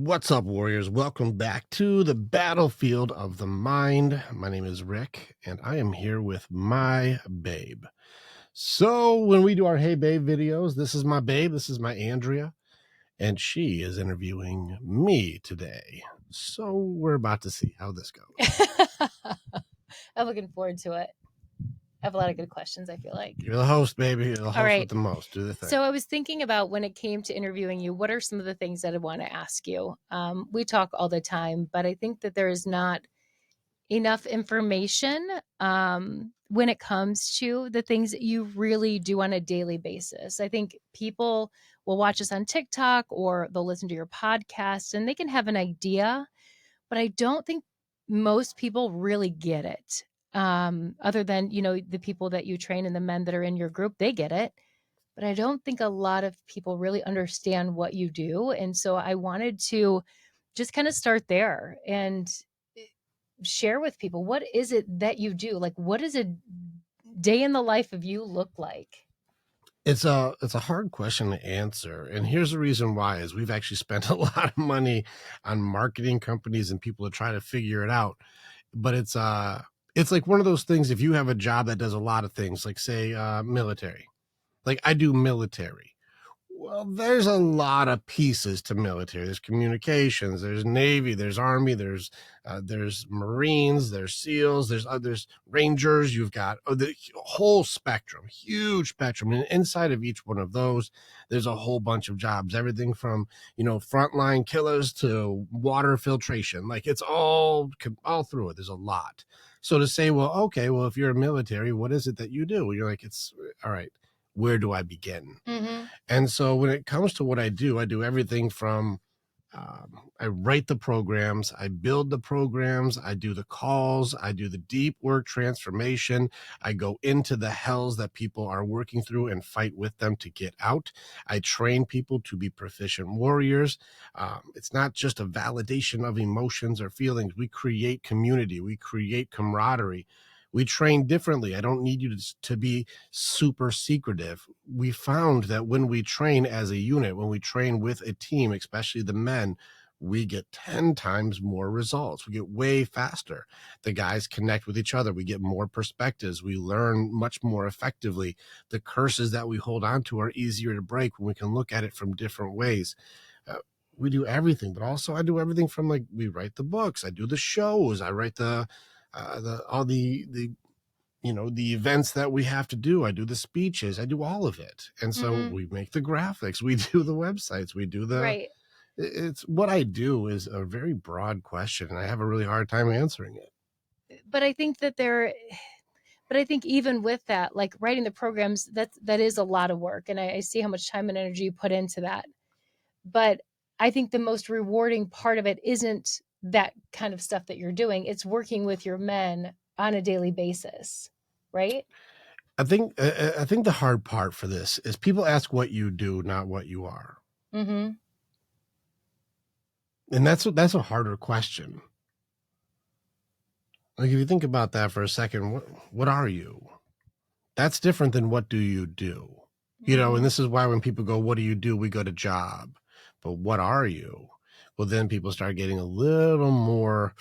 What's up, warriors? Welcome back to the battlefield of the mind. My name is Rick, and I am here with my babe. So when we do our Hey Babe videos, this is my babe, this is my Andrea, and she is interviewing me today. So we're about to see how this goes. I'm looking forward to it. I have a lot of good questions, I feel like. You're the host, baby. You're the host right. with the most. Do the thing. So I was thinking about when it came to interviewing you, what are some of the things that I want to ask you? We talk all the time, but I think that there is not enough information when it comes to the things that you really do on a daily basis. I think people will watch us on TikTok or they'll listen to your podcast and they can have an idea, but I don't think most people really get it. Other than, the people that you train and the men that are in your group, they get it. But I don't think a lot of people really understand what you do. And so I wanted to just kind of start there and share with people, what is it that you do? Like, what does a day in the life of you look like? It's a hard question to answer. And here's the reason why is we've actually spent a lot of money on marketing companies and people to try to figure it out. But it's like one of those things. If you have a job that does a lot of things, like say military, like I do military. Well, there's a lot of pieces to military. There's communications, there's Navy, there's Army, there's Marines, there's SEALs, there's Rangers. You've got the whole spectrum, huge spectrum. And inside of each one of those, there's a whole bunch of jobs. Everything from frontline killers to water filtration. Like it's all through it. There's a lot. So to say, well, okay, well, if you're a military, what is it that you do? You're like, it's all right. Where do I begin? Mm-hmm. And so when it comes to what I do everything from I write the programs, I build the programs, I do the calls, I do the deep work transformation. I go into the hells that people are working through and fight with them to get out. I train people to be proficient warriors. It's not just a validation of emotions or feelings. We create community, we create camaraderie. We train differently. I don't need you to be super secretive. We found that when we train as a unit, when we train with a team, especially the men, we get 10 times more results. We get way faster. The guys connect with each other. We get more perspectives. We learn much more effectively. The curses that we hold on to are easier to break when we can look at it from different ways. We do everything, but also I do everything from like we write the books, I do the shows, I write the events that we have to do. I do the speeches, I do all of it. And so we make the graphics, we do the websites, we do the Right. It's what I do is a very broad question, and I have a really hard time answering it. But I think that but I think even with that, like writing the programs, that is a lot of work. And I see how much time and energy you put into that. But I think the most rewarding part of it isn't that kind of stuff that you're doing. It's working with your men on a daily basis, right? I think the hard part for this is people ask what you do, not what you are. Mm-hmm. And that's a harder question. Like if you think about that for a second, what are you? That's different than what do you do? And this is why when people go, what do you do? We go to job. But what are you? Well, then people start getting a little more,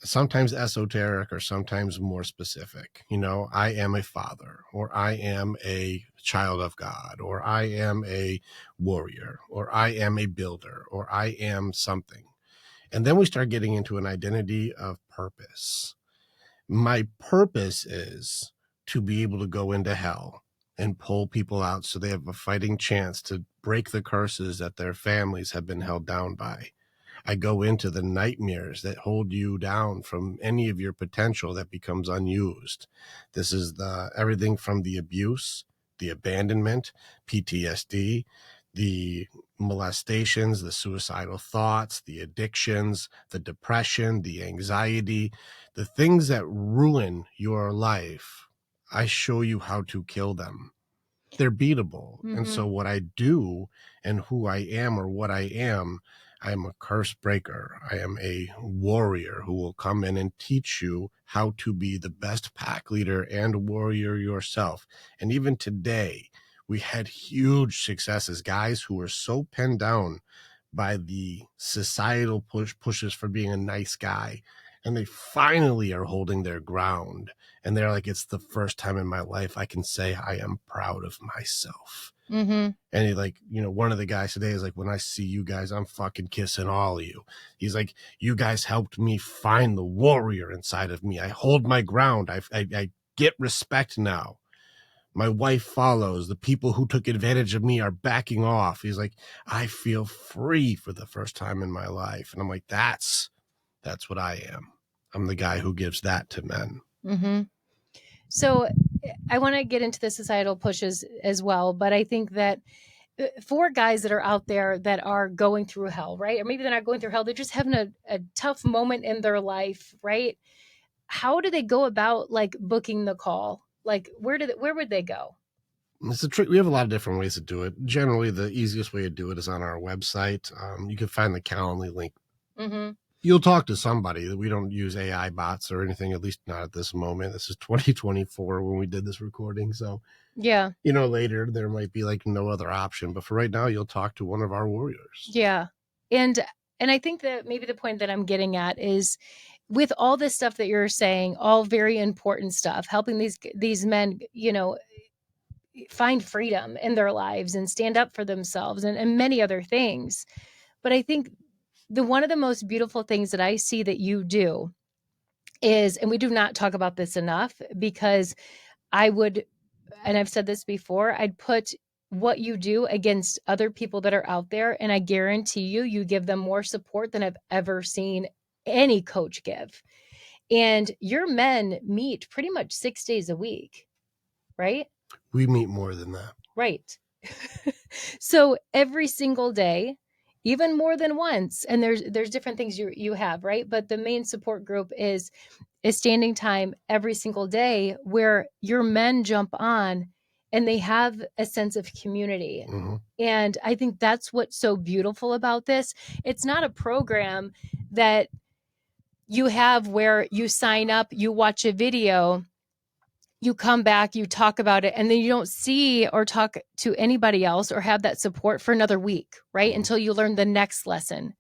sometimes esoteric or sometimes more specific. I am a father, or I am a child of God, or I am a warrior, or I am a builder, or I am something. And then we start getting into an identity of purpose. My purpose is to be able to go into hell and pull people out so they have a fighting chance to break the curses that their families have been held down by. I go into the nightmares that hold you down from any of your potential that becomes unused. This is everything from the abuse, the abandonment, PTSD, the molestations, the suicidal thoughts, the addictions, the depression, the anxiety, the things that ruin your life. I show you how to kill them. They're beatable. Mm-hmm. And so what I do and who I am or what I am a curse breaker. I am a warrior who will come in and teach you how to be the best pack leader and warrior yourself. And even today, we had huge successes, guys who were so pinned down by the societal pushes for being a nice guy, and they finally are holding their ground, and they're like, it's the first time in my life I can say I am proud of myself. Mm-hmm. And he, like, you know, one of the guys today is like, when I see you guys, I'm fucking kissing all of you. He's like, you guys helped me find the warrior inside of me. I hold my ground. I get respect now. My wife follows. The people who took advantage of me are backing off. He's like, I feel free for the first time in my life. And I'm like, that's what I am. I'm the guy who gives that to men. Mm-hmm. So I want to get into the societal pushes as well, but I think that for guys that are out there that are going through hell, right? Or maybe they're not going through hell, they're just having a tough moment in their life, right? How do they go about like booking the call? Like where would they go? It's a trick. We have a lot of different ways to do it. Generally, the easiest way to do it is on our website. You can find the Calendly link. Mm-hmm. You'll talk to somebody. We don't use AI bots or anything, at least not at this moment. This is 2024 when we did this recording. So, Yeah. you know, later there might be like no other option. But for right now, you'll talk to one of our warriors. Yeah. And I think that maybe the point that I'm getting at is with all this stuff that you're saying, all very important stuff, helping these men, you know, find freedom in their lives and stand up for themselves and many other things. But I think one of the most beautiful things that I see that you do is, and we do not talk about this enough, because I would, and I've said this before, I'd put what you do against other people that are out there, and I guarantee you give them more support than I've ever seen any coach give. And your men meet pretty much 6 days a week, right? We meet more than that. Right. So every single day, even more than once, and there's different things you have, right? But the main support group is standing time every single day where your men jump on and they have a sense of community. Mm-hmm. And I think that's what's so beautiful about this. It's not a program that you have where you sign up, you watch a video, you come back, you talk about it, and then you don't see or talk to anybody else or have that support for another week, right? Mm-hmm. Until you learn the next lesson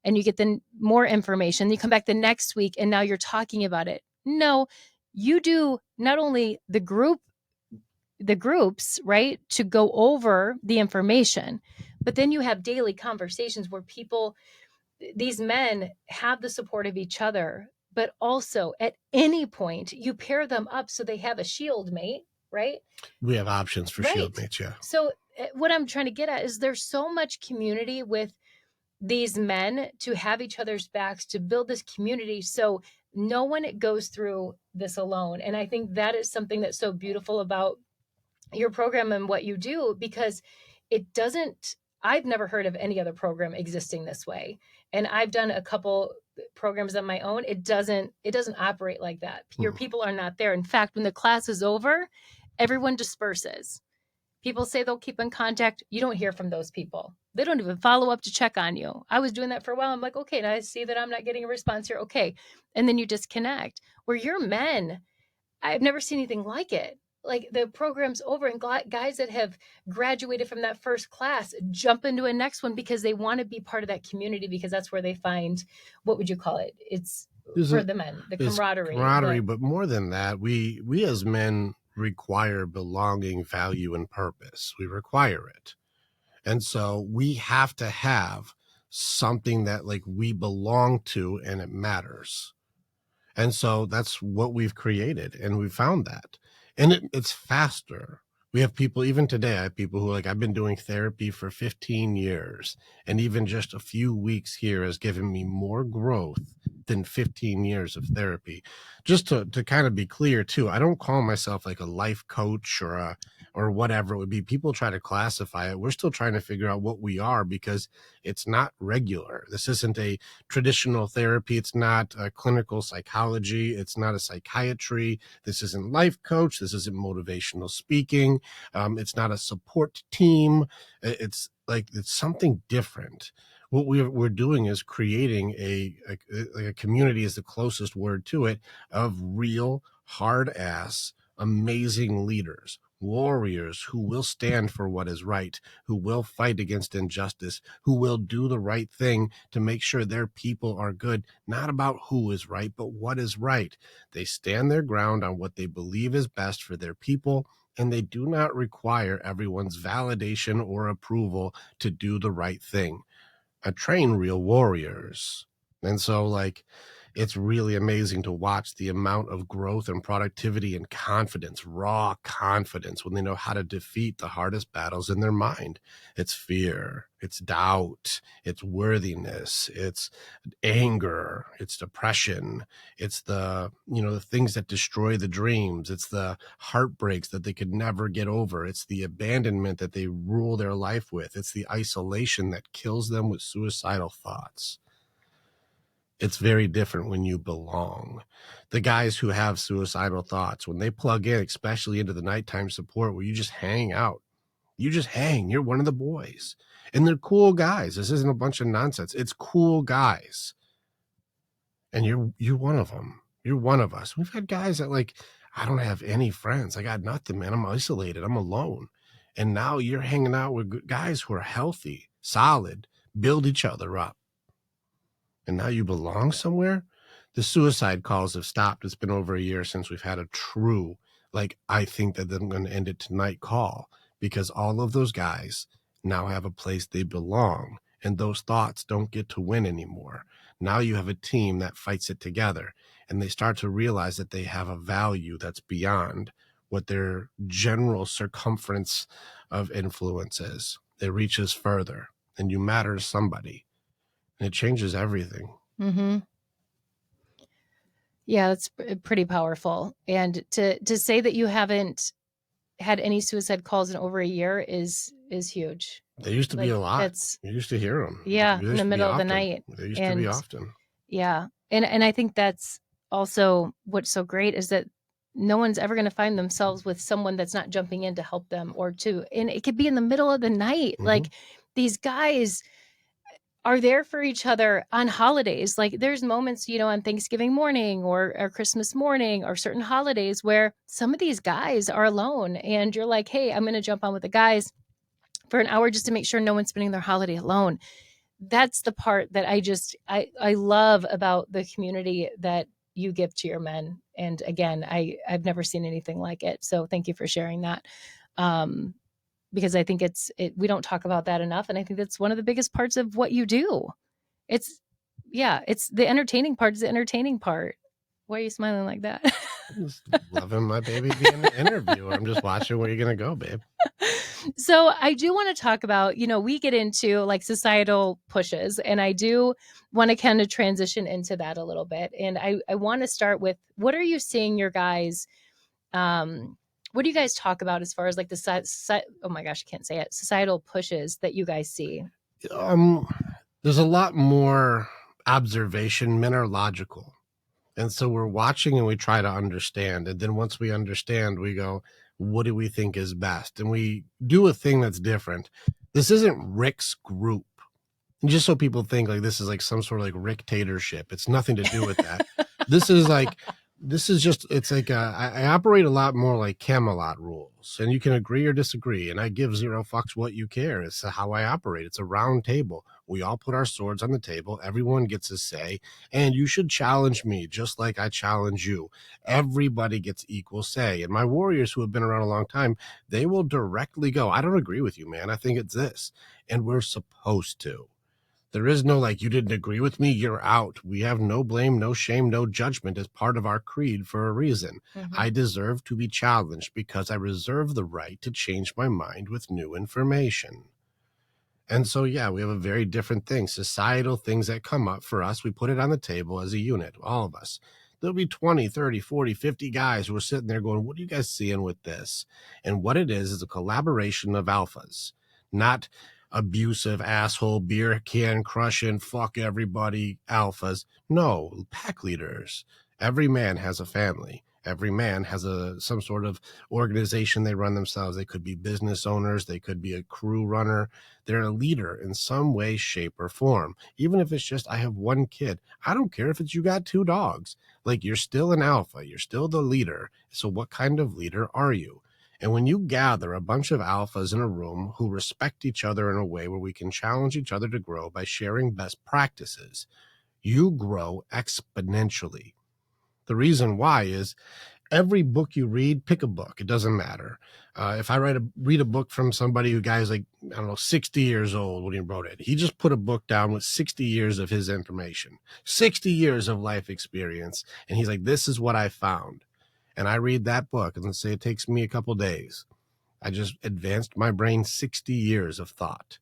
and you get the more information. You come back the next week and now you're talking about it. No, you do not only the groups, right, to go over the information, but then you have daily conversations where these men have the support of each other, but also at any point you pair them up so they have a shield mate, right? We have options for Right. shield mates, yeah. So what I'm trying to get at is there's so much community with these men to have each other's backs, to build this community. So no one goes through this alone. And I think that is something that's so beautiful about your program and what you do, because I've never heard of any other program existing this way. And I've done a couple programs on my own. It doesn't operate like that. Your people are not there. In fact, when the class is over, everyone disperses. People say they'll keep in contact. You don't hear from those people. They don't even follow up to check on you. I was doing that for a while. I'm like, okay, now I see that I'm not getting a response here. Okay. And then you disconnect. Where you're men, I've never seen anything like it. Like the program's over and guys that have graduated from that first class jump into a next one because they want to be part of that community, because that's where they find, what would you call it? It's for the men, the camaraderie. But more than that, we as men require belonging, value, and purpose. We require it. And so we have to have something that like we belong to and it matters. And so that's what we've created, and we found that. And it's faster. We have people, even today, I have people who are like, I've been doing therapy for 15 years, and even just a few weeks here has given me more growth than 15 years of therapy. Just to kind of be clear too, I don't call myself like a life coach or whatever it would be. People try to classify it. We're still trying to figure out what we are, because it's not regular. This isn't a traditional therapy. It's not a clinical psychology. It's not a psychiatry. This isn't life coach. This isn't motivational speaking. It's not a support team. It's something different. What we're doing is creating a community, is the closest word to it, of real hard ass amazing leaders. warriors who will stand for what is right, who will fight against injustice, who will do the right thing to make sure their people are good, not about who is right, but what is right. They stand their ground on what they believe is best for their people, and they do not require everyone's validation or approval to do the right thing. I train real warriors. And so, like, it's really amazing to watch the amount of growth and productivity and confidence, raw confidence, when they know how to defeat the hardest battles in their mind. It's fear, it's doubt, it's worthiness, it's anger, it's depression, it's the, the things that destroy the dreams, it's the heartbreaks that they could never get over, it's the abandonment that they rule their life with, it's the isolation that kills them with suicidal thoughts. It's very different when you belong. The guys who have suicidal thoughts, when they plug in, especially into the nighttime support where you just hang out, you just hang, you're one of the boys. And they're cool guys. This isn't a bunch of nonsense. It's cool guys. And you're one of them. You're one of us. We've had guys that, like, I don't have any friends. I got nothing, man. I'm isolated. I'm alone. And now you're hanging out with guys who are healthy, solid, build each other up. And now you belong somewhere. The suicide calls have stopped. It's been over a year since we've had a true, like, I think that I'm going to end it tonight call, because all of those guys now have a place they belong, and those thoughts don't get to win anymore. Now you have a team that fights it together, and they start to realize that they have a value that's beyond what their general circumference of influence is. It reaches further, and you matter to somebody. And it changes everything. Mm-hmm. Yeah, that's pretty powerful. And to say that you haven't had any suicide calls in over a year is huge. There used to be a lot. You used to hear them. Yeah, in the middle of the night. There used to be often. Yeah. And I think that's also what's so great is that no one's ever going to find themselves with someone that's not jumping in to help them and it could be in the middle of the night. Mm-hmm. Like, these guys are there for each other on holidays. Like, there's moments, on Thanksgiving morning or Christmas morning or certain holidays where some of these guys are alone and you're like, hey, I'm going to jump on with the guys for an hour just to make sure no one's spending their holiday alone. That's the part that I love about the community that you give to your men. And again, I've never seen anything like it. So thank you for sharing that. Because I think we don't talk about that enough. And I think that's one of the biggest parts of what you do. It's the entertaining part is the entertaining part. Why are you smiling like that? I'm just loving my baby being an interviewer. I'm just watching where you're going to go, babe. So I do want to talk about, we get into like societal pushes, and I do want to kind of transition into that a little bit. And I want to start with, what are you seeing your guys, what do you guys talk about as far as like oh my gosh, I can't say it, societal pushes that you guys see? There's a lot more observation. Men are logical. And so we're watching and we try to understand. And then once we understand, we go, what do we think is best? And we do a thing that's different. This isn't Rick's group. And just so people think like this is like some sort of like Rick-tatorship. It's nothing to do with that. It's like I operate a lot more like Camelot rules, and you can agree or disagree, and I give zero fucks what you care. It's how I operate. It's a round table. We all put our swords on the table. Everyone gets a say, and you should challenge me just like I challenge you. Everybody gets equal say. And my warriors who have been around a long time, they will directly go, I don't agree with you, man. I think it's this. And we're supposed to. There is no like, you didn't agree with me, you're out. We have no blame, no shame, no judgment as part of our creed for a reason. Mm-hmm. I deserve to be challenged because I reserve the right to change my mind with new information. And so, yeah, we have a very different thing. Societal things that come up for us, we put it on the table as a unit, all of us. There'll be 20, 30, 40, 50 guys who are sitting there going, what are you guys seeing with this? And what it is a collaboration of alphas, not abusive asshole beer can crushing fuck everybody alphas. No, pack leaders. Every man has a family. Every man has some sort of organization they run themselves. They could be business owners. They could be a crew runner. They're a leader in some way, shape, or form. Even if it's just, I have one kid. I don't care if it's you got 2 dogs. Like, you're still an alpha. You're still the leader. So what kind of leader are you? And when you gather a bunch of alphas in a room who respect each other in a way where we can challenge each other to grow by sharing best practices, you grow exponentially. The reason why is every book you read, pick a book. It doesn't matter. If I read a book from somebody who guy's like, I don't know, 60 years old when he wrote it, he just put a book down with 60 years of his information, 60 years of life experience. And he's like, this is what I found. And I read that book, and let's say it takes me a couple days. I just advanced my brain 60 years of thought.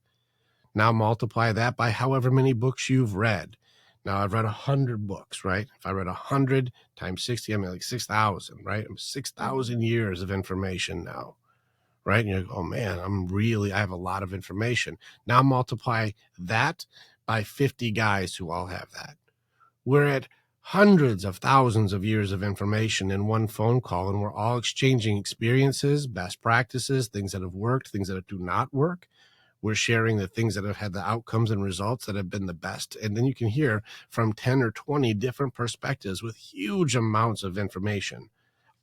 Now multiply that by however many books you've read. Now I've read 100 books, right? If I read 100 times 60, I'm like 6,000, right? I'm 6,000 years of information now, right? And you're like, oh man, I have a lot of information. Now multiply that by 50 guys who all have that. We're at hundreds of thousands of years of information in one phone call, and we're all exchanging experiences, best practices, things that have worked, things that do not work. We're sharing the things that have had the outcomes and results that have been the best. And then you can hear from 10 or 20 different perspectives with huge amounts of information,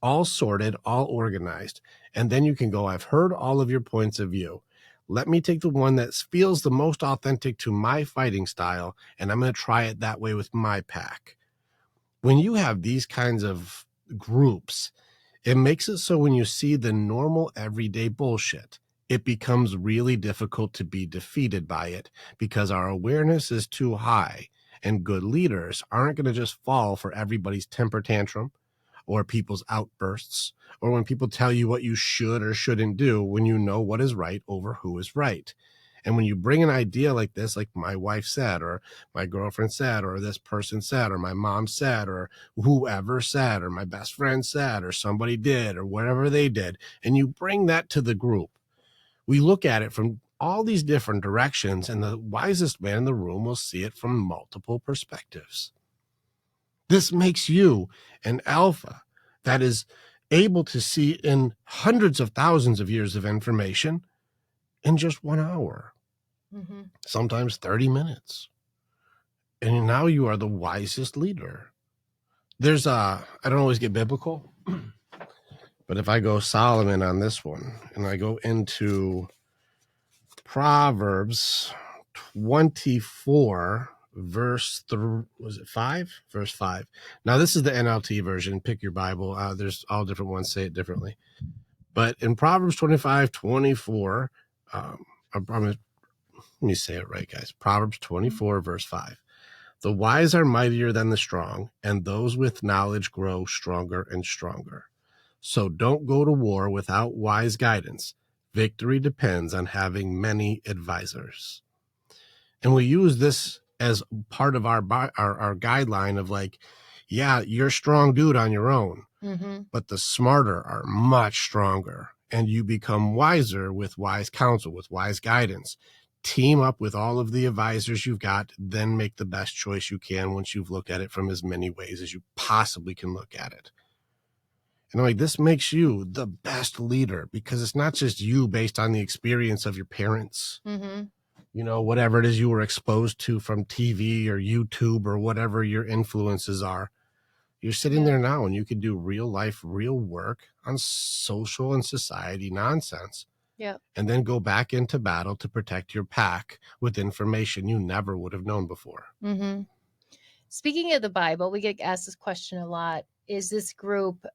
all sorted, all organized. And then you can go, I've heard all of your points of view. Let me take the one that feels the most authentic to my fighting style, and I'm going to try it that way with my pack. When you have these kinds of groups, it makes it so when you see the normal everyday bullshit, it becomes really difficult to be defeated by it because our awareness is too high, and good leaders aren't going to just fall for everybody's temper tantrum or people's outbursts, or when people tell you what you should or shouldn't do when you know what is right over who is right. And when you bring an idea like this, like my wife said, or my girlfriend said, or this person said, or my mom said, or whoever said, or my best friend said, or somebody did, or whatever they did, and you bring that to the group, we look at it from all these different directions, and the wisest man in the room will see it from multiple perspectives. This makes you an alpha that is able to see in hundreds of thousands of years of information in just 1 hour, sometimes 30 minutes. And now you are the wisest leader. I don't always get biblical, but if I go Solomon on this one, and I go into Proverbs 24, verse 5? Verse 5. Now, this is the NLT version. Pick your Bible. There's all different ones say it differently. But in Proverbs 25:24, let me say it right, guys. Proverbs 24, verse 5. The wise are mightier than the strong, and those with knowledge grow stronger and stronger. So don't go to war without wise guidance. Victory depends on having many advisors. And we use this as part of our guideline of like, yeah, you're a strong dude on your own, but the smarter are much stronger, and you become wiser with wise counsel, with wise guidance. Team up with all of the advisors you've got, then make the best choice you can once you've looked at it from as many ways as you possibly can look at it. And like, this makes you the best leader because it's not just you based on the experience of your parents, whatever it is you were exposed to from TV or YouTube or whatever your influences are. You're sitting there now and you can do real life, real work on social and society nonsense. And then go back into battle to protect your pack with information you never would have known before. Speaking of the Bible, we get asked this question a lot. Is this group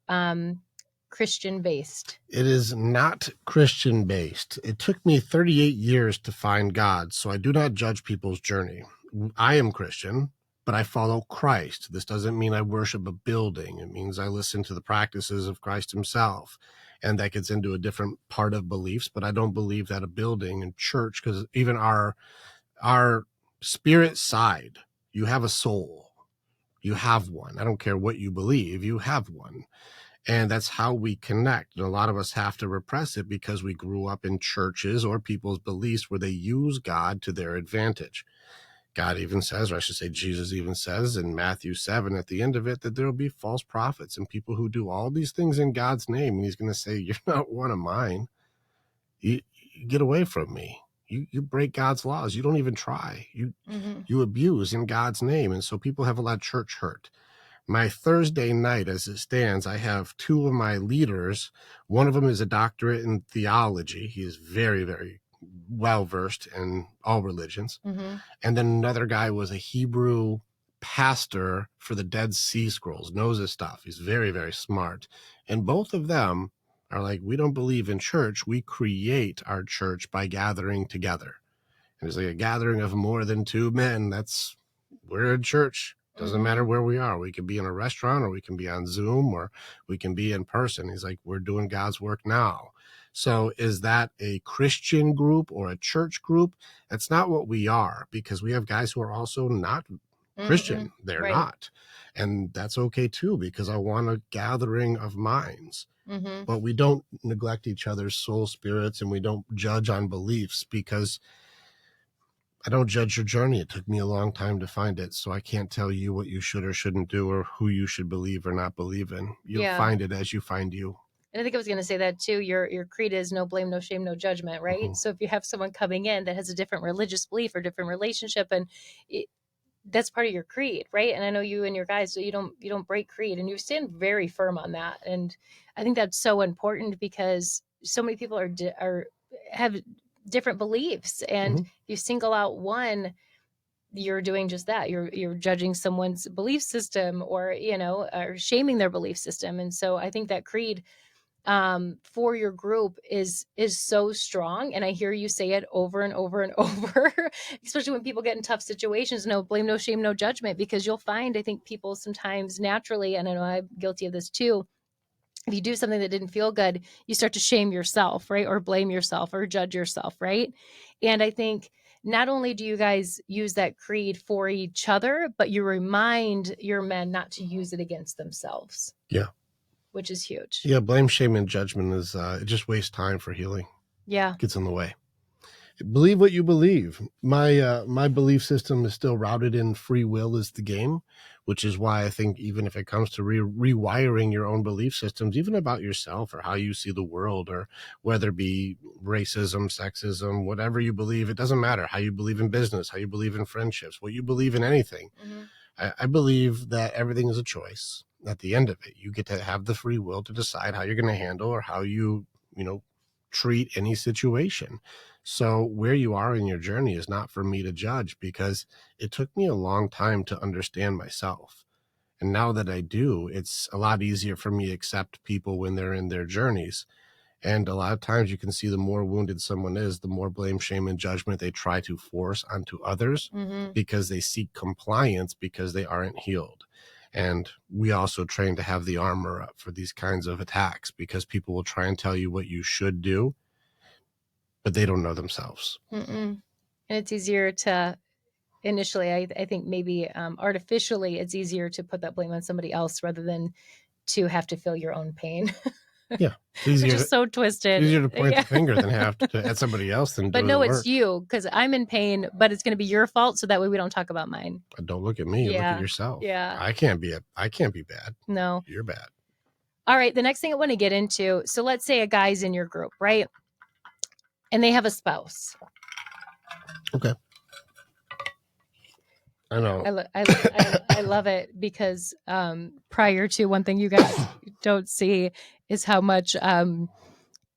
Christian based? It is not Christian based. It took me 38 years to find God, so I do not judge people's journey. I am Christian, but I follow Christ. This doesn't mean I worship a building. It means I listen to the practices of Christ himself. And that gets into a different part of beliefs, but I don't believe that a building and church, because even our spirit side, you have a soul. You have one. I don't care what you believe, you have one. And that's how we connect. And a lot of us have to repress it because we grew up in churches or people's beliefs where they use God to their advantage. God even says, or I should say Jesus even says in Matthew 7 at the end of it, that there will be false prophets and people who do all these things in God's name. And he's going to say, you're not one of mine. You get away from me. You break God's laws. You don't even try. You abuse in God's name. And so people have a lot of church hurt. My Thursday night, as it stands, I have two of my leaders. One of them is a doctorate in theology. He is very, very well-versed in all religions. Mm-hmm. And then another guy was a Hebrew pastor for the Dead Sea Scrolls, knows his stuff. He's very, very smart. And both of them are like, we don't believe in church. We create our church by gathering together. And it's like a gathering of more than two men. We're in church. Doesn't matter where we are. We could be in a restaurant, or we can be on Zoom, or we can be in person. He's like, we're doing God's work now. So is that a Christian group or a church group? That's not what we are, because we have guys who are also not Christian. They're Right. not. And that's okay too, because I want a gathering of minds. But we don't neglect each other's soul spirits, and we don't judge on beliefs, because I don't judge your journey. It took me a long time to find it, so I can't tell you what you should or shouldn't do, or who you should believe or not believe in. You'll find it as you find you. And I think I was going to say that too. Your creed is no blame, no shame, no judgment, right? So if you have someone coming in that has a different religious belief or different relationship, and that's part of your creed, right? And I know you and your guys, so you don't break creed, and you stand very firm on that. And I think that's so important, because so many people have different beliefs, and you single out one, you're doing just that. You're judging someone's belief system, or or shaming their belief system. And so I think that creed for your group is so strong, and I hear you say it over and over and over, especially when people get in tough situations. No blame, no shame, no judgment, because you'll find, I think, people sometimes naturally, and I know I'm guilty of this too, if you do something that didn't feel good, you start to shame yourself, right? Or blame yourself or judge yourself, right? And I think not only do you guys use that creed for each other, but you remind your men not to use it against themselves. Yeah. Which is huge. Yeah, blame, shame, and judgment is it just wastes time for healing. Yeah. It gets in the way. Believe what you believe. My belief system is still routed in free will is the game, which is why I think even if it comes to rewiring your own belief systems, even about yourself or how you see the world, or whether it be racism, sexism, whatever you believe, it doesn't matter how you believe in business, how you believe in friendships, what you believe in anything. I believe that everything is a choice. At the end of it, you get to have the free will to decide how you're going to handle, or how you treat any situation. So where you are in your journey is not for me to judge, because it took me a long time to understand myself. And now that I do, it's a lot easier for me to accept people when they're in their journeys. And a lot of times you can see the more wounded someone is, the more blame, shame, and judgment they try to force onto others, because they seek compliance, because they aren't healed. And we also train to have the armor up for these kinds of attacks, because people will try and tell you what you should do, but they don't know themselves. And it's easier to initially, I think maybe artificially, it's easier to put that blame on somebody else rather than to have to feel your own pain. Yeah. It's easier, which is so twisted. Easier to point the finger than have to at somebody else than but do no, the it's work. you, because I'm in pain, but it's going to be your fault, so that way we don't talk about mine. Don't look at me. Look at yourself. Yeah. I can't be bad. No. You're bad. All right. The next thing I want to get into. So let's say a guy's in your group, right? And they have a spouse. Okay. I know. I love it, because prior to, one thing you guys don't see is how much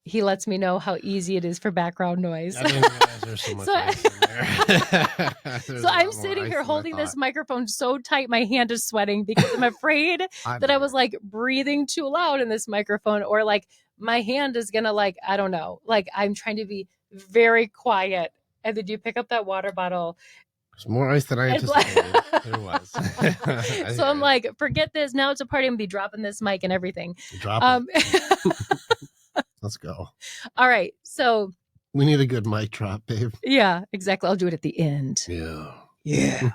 he lets me know how easy it is for background noise. I didn't realize there's so much ice in there. So I'm sitting here holding this microphone so tight, my hand is sweating, because I'm afraid that I was like breathing too loud in this microphone, or like my hand is gonna, like, I don't know, like I'm trying to be very quiet. And then you pick up that water bottle. There's more ice than I anticipated. There was. So I'm like, forget this. Now it's a party. I'm gonna be dropping this mic and everything. Drop it. Let's go. All right. So we need a good mic drop, babe. Yeah, exactly. I'll do it at the end. Yeah.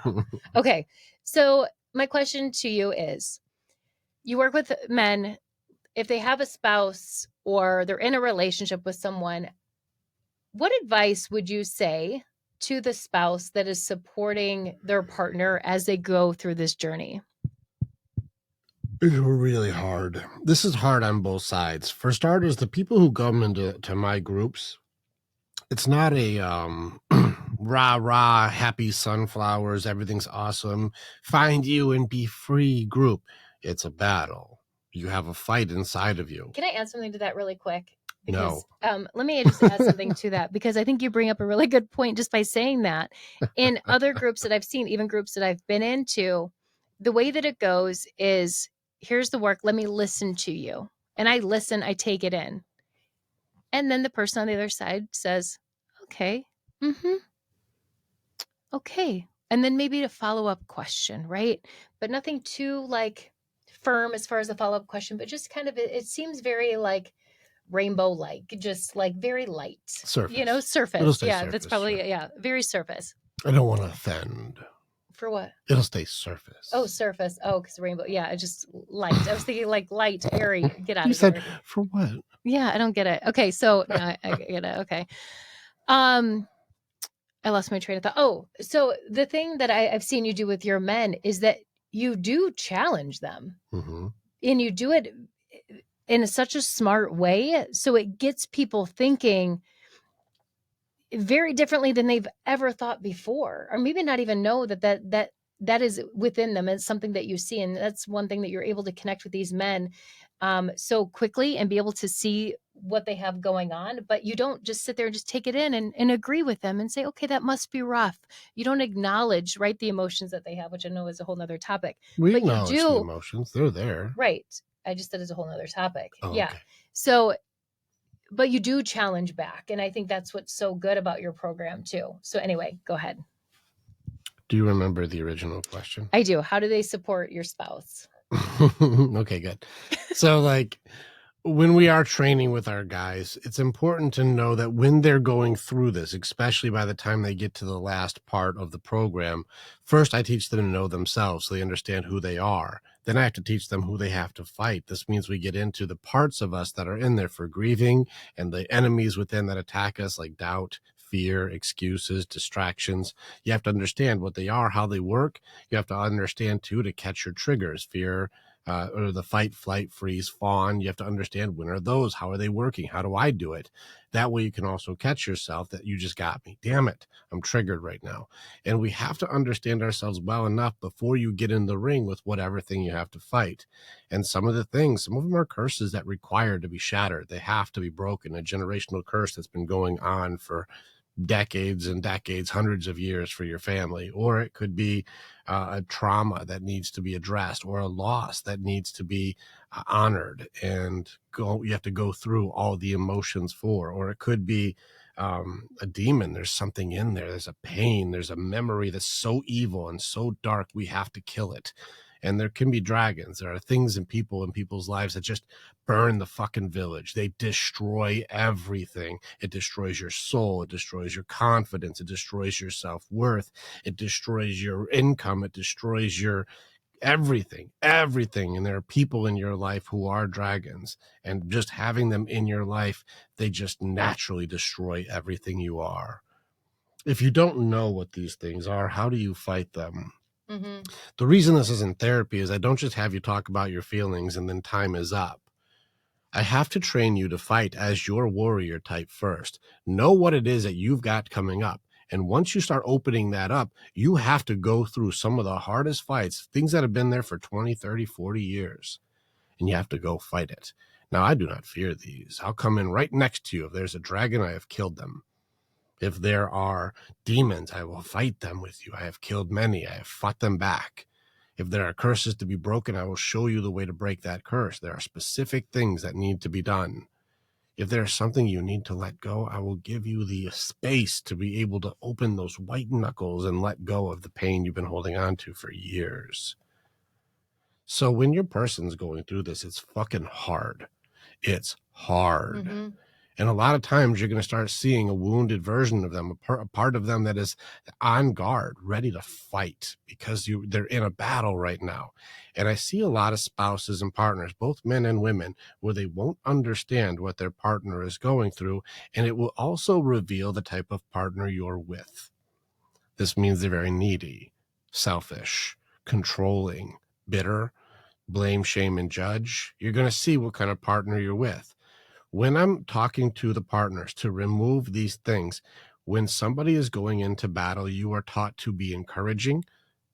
Okay. So my question to you is, you work with men, if they have a spouse or they're in a relationship with someone, what advice would you say to the spouse that is supporting their partner as they go through this journey? It's really hard. This is hard on both sides. For starters, the people who come into my groups, it's not a rah, happy sunflowers, everything's awesome, find you and be free group. It's a battle. You have a fight inside of you. Can I add something to that really quick? Because No. let me just add something to that, because I think you bring up a really good point just by saying that. In other groups that I've seen, even groups that I've been into, the way that it goes is, here's the work, let me listen to you. And I listen, I take it in. And then the person on the other side says, okay, okay. And then maybe a follow-up question, right? But nothing too like firm as far as a follow-up question, but just kind of, it seems very like rainbow like, just like very light. Surface. You know, It'll surface. stay Yeah, surface, that's probably, sure. yeah, very surface. I don't want to offend. For what? It'll stay surface. Oh, surface. Oh, because rainbow. Yeah, it's just light. I was thinking like light, airy. Get out You of said, here. for what? Yeah, I don't get it. Okay, so now I get it. Okay. I lost my train of thought. Oh, so the thing that I've seen you do with your men is that you do challenge them, Mm-hmm. and you do it in such a smart way. So it gets people thinking very differently than they've ever thought before, or maybe not even know that is within them. It's something that you see. And that's one thing, that you're able to connect with these men so quickly and be able to see what they have going on. But you don't just sit there and just take it in and agree with them and say, okay, that must be rough. You don't acknowledge, right, the emotions that they have, which I know is a whole nother topic. We But you acknowledge the do, emotions. They're there. right. I just said it's a whole nother topic. Oh, Yeah. okay. So, but you do challenge back. And I think that's what's so good about your program too. So anyway, go ahead. Do you remember the original question? I do. How do they support your spouse? Okay, good. So like, when we are training with our guys, it's important to know that when they're going through this, especially by the time they get to the last part of the program, first I teach them to know themselves so they understand who they are. Then I have to teach them who they have to fight. This means we get into the parts of us that are in there for grieving and the enemies within that attack us, like doubt, fear, excuses, distractions. You have to understand what they are, how they work. You have to understand too, to catch your triggers, fear, or the fight, flight, freeze, fawn. You have to understand, when are those? How are they working? How do I do it? That way you can also catch yourself that you just got me. Damn it, I'm triggered right now. And we have to understand ourselves well enough before you get in the ring with whatever thing you have to fight. And some of them are curses that require to be shattered. They have to be broken. A generational curse that's been going on for decades and decades, hundreds of years for your family. Or it could be a trauma that needs to be addressed, or a loss that needs to be honored, and you have to go through all the emotions for. Or it could be a demon. There's something in there. There's a pain. There's a memory that's so evil and so dark, we have to kill it. And there can be dragons. There are things in people's lives that just burn the fucking village. They destroy everything. It destroys your soul. It destroys your confidence. It destroys your self-worth. It destroys your income. It destroys your everything. And there are people in your life who are dragons, and just having them in your life, they just naturally destroy everything you are. If you don't know what these things are, how do you fight them? Mm-hmm. The reason this isn't therapy is I don't just have you talk about your feelings and then time is up. I have to train you to fight as your warrior type first. Know what it is that you've got coming up. And once you start opening that up, you have to go through some of the hardest fights, things that have been there for 20, 30, 40 years. And you have to go fight it. Now, I do not fear these. I'll come in right next to you. If there's a dragon, I have killed them. If there are demons, I will fight them with you. I have killed many. I have fought them back. If there are curses to be broken, I will show you the way to break that curse. There are specific things that need to be done. If there's something you need to let go, I will give you the space to be able to open those white knuckles and let go of the pain you've been holding on to for years. So when your person's going through this, it's fucking hard. It's hard. Mm-hmm. And a lot of times you're going to start seeing a wounded version of them, a part of them that is on guard, ready to fight because they're in a battle right now. And I see a lot of spouses and partners, both men and women, where they won't understand what their partner is going through. And it will also reveal the type of partner you're with. This means they're very needy, selfish, controlling, bitter, blame, shame, and judge. You're going to see what kind of partner you're with. When I'm talking to the partners to remove these things, when somebody is going into battle, you are taught to be encouraging,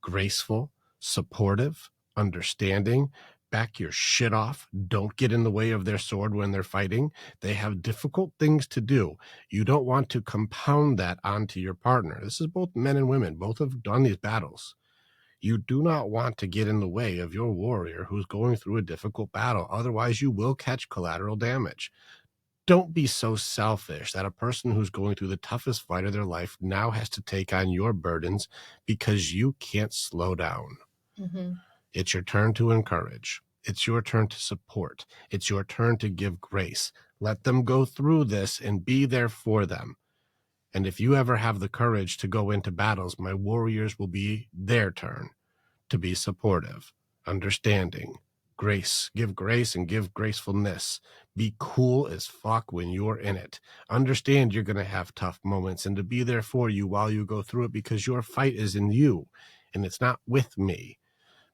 graceful, supportive, understanding, back your shit off. Don't get in the way of their sword when they're fighting. They have difficult things to do. You don't want to compound that onto your partner. This is both men and women. Both have done these battles. You do not want to get in the way of your warrior who's going through a difficult battle. Otherwise, you will catch collateral damage. Don't be so selfish that a person who's going through the toughest fight of their life now has to take on your burdens because you can't slow down. Mm-hmm. It's your turn to encourage. It's your turn to support. It's your turn to give grace. Let them go through this and be there for them. And if you ever have the courage to go into battles, my warriors will be their turn to be supportive, understanding, grace, give grace and give gracefulness. Be cool as fuck when you're in it. Understand you're going to have tough moments and to be there for you while you go through it because your fight is in you and it's not with me.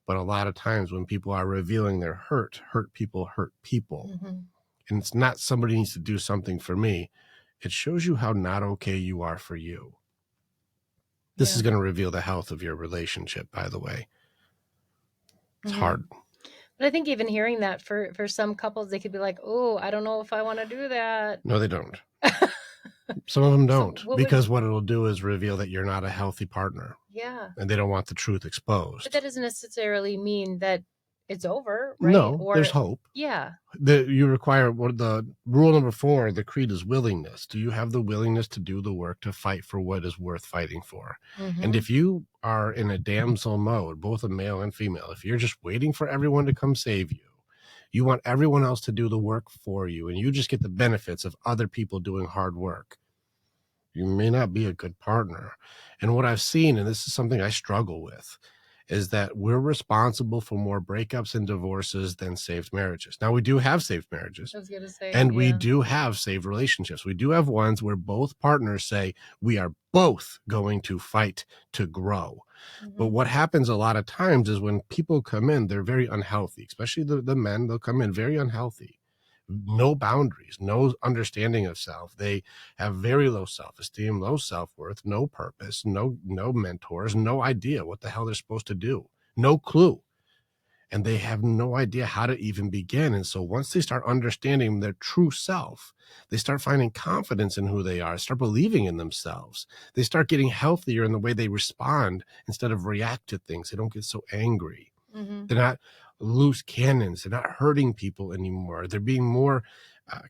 But a lot of times when people are revealing their hurt people hurt people. Mm-hmm. And it's not somebody needs to do something for me. It shows you how not okay you are for you. This is going to reveal the health of your relationship, by the way. It's hard. But I think even hearing that for some couples, they could be like, oh, I don't know if I want to do that. No, they don't. Some of them don't, because what it'll do is reveal that you're not a healthy partner. Yeah. And they don't want the truth exposed. But that doesn't necessarily mean that it's over, right? No, there's hope. Yeah. You require, the rule number 4, the creed is willingness. Do you have the willingness to do the work to fight for what is worth fighting for? Mm-hmm. And if you are in a damsel mode, both a male and female, if you're just waiting for everyone to come save you, you want everyone else to do the work for you, and you just get the benefits of other people doing hard work, you may not be a good partner. And what I've seen, and this is something I struggle with, is that we're responsible for more breakups and divorces than saved marriages. Now, we do have saved marriages. I was going to say, and we do have saved relationships. We do have ones where both partners say, we are both going to fight to grow. Mm-hmm. But what happens a lot of times is when people come in, they're very unhealthy, especially the men, they'll come in very unhealthy. No boundaries, no understanding of self. They have very low self-esteem, low self-worth, no purpose, no mentors, no idea what the hell they're supposed to do, no clue. And they have no idea how to even begin. And so once they start understanding their true self, they start finding confidence in who they are, start believing in themselves. They start getting healthier in the way they respond instead of react to things. They don't get so angry. Mm-hmm. They're not loose cannons. They're not hurting people anymore. They're being more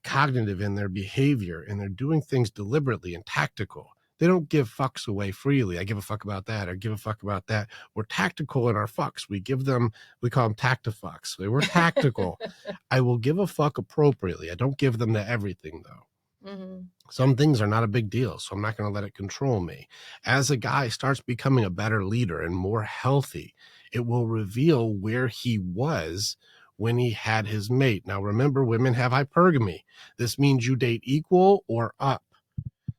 cognitive in their behavior, and they're doing things deliberately and tactical. They don't give fucks away freely. I give a fuck about that, or give a fuck about that. We're tactical in our fucks. We call them tactifucks. We're tactical. I will give a fuck appropriately. I don't give them to everything, though. Mm-hmm. Some things are not a big deal, so I'm not going to let it control me. As a guy starts becoming a better leader and more healthy, it will reveal where he was when he had his mate. Now, remember, women have hypergamy. This means you date equal or up.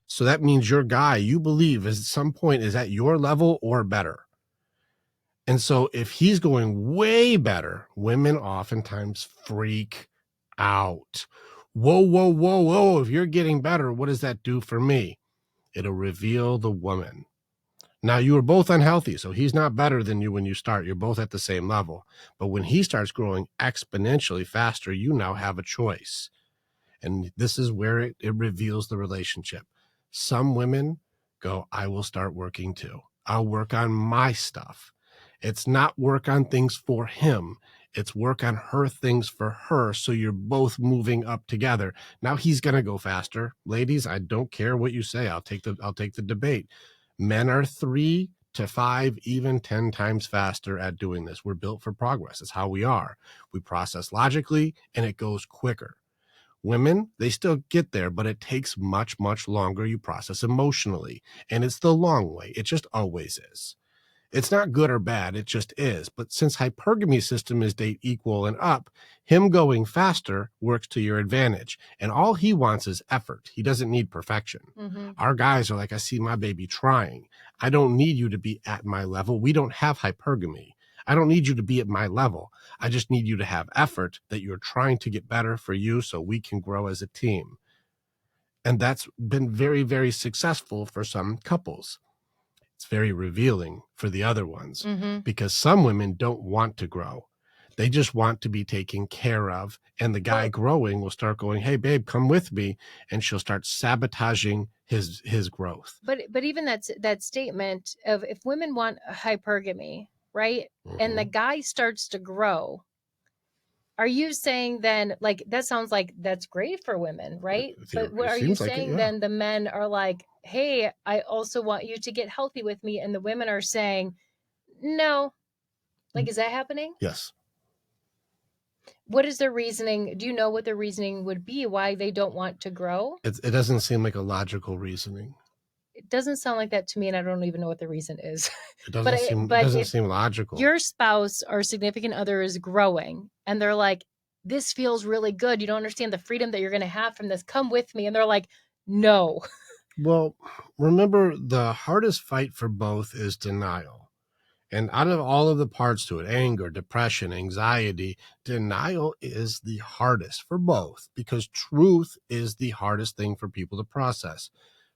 So that means your guy, you believe, at some point is at your level or better. And so if he's going way better, women oftentimes freak out. Whoa, whoa, whoa, whoa. If you're getting better, what does that do for me? It'll reveal the woman. Now, you are both unhealthy, so he's not better than you when you start. You're both at the same level. But when he starts growing exponentially faster, you now have a choice. And this is where it reveals the relationship. Some women go, I will start working too. I'll work on my stuff. It's not work on things for him. It's work on her things for her. So you're both moving up together. Now he's going to go faster. Ladies, I don't care what you say. I'll take the debate. Men are 3 to 5, even 10 times faster at doing this. We're built for progress. It's how we are. We process logically and it goes quicker. Women, they still get there, but it takes much, much longer. You process emotionally, and it's the long way. It just always is. It's not good or bad. It just is. But since hypergamy system is date equal and up, him going faster works to your advantage. And all he wants is effort. He doesn't need perfection. Mm-hmm. Our guys are like, I see my baby trying. I don't need you to be at my level. We don't have hypergamy. I don't need you to be at my level. I just need you to have effort, that you're trying to get better for you so we can grow as a team. And that's been very, very successful for some couples. It's very revealing for the other ones, mm-hmm. because some women don't want to grow. They just want to be taken care of. And the guy growing will start going, hey, babe, come with me. And she'll start sabotaging his growth. But even that statement of, if women want hypergamy, right? And the guy starts to grow, are you saying then, like, that sounds like that's great for women, right? But what are you saying then? The men are like, hey, I also want you to get healthy with me. And the women are saying, no. Like, is that happening? Yes. What is their reasoning? Do you know what their reasoning would be, why they don't want to grow? It doesn't seem like a logical reasoning. It doesn't sound like that to me, and I don't even know what the reason is. It doesn't seem logical. Your spouse or significant other is growing and they're like, this feels really good. You don't understand the freedom that you're going to have from this. Come with me. And they're like, no. Well, remember, the hardest fight for both is denial. And out of all of the parts to it, anger, depression, anxiety, denial is the hardest for both, because truth is the hardest thing for people to process.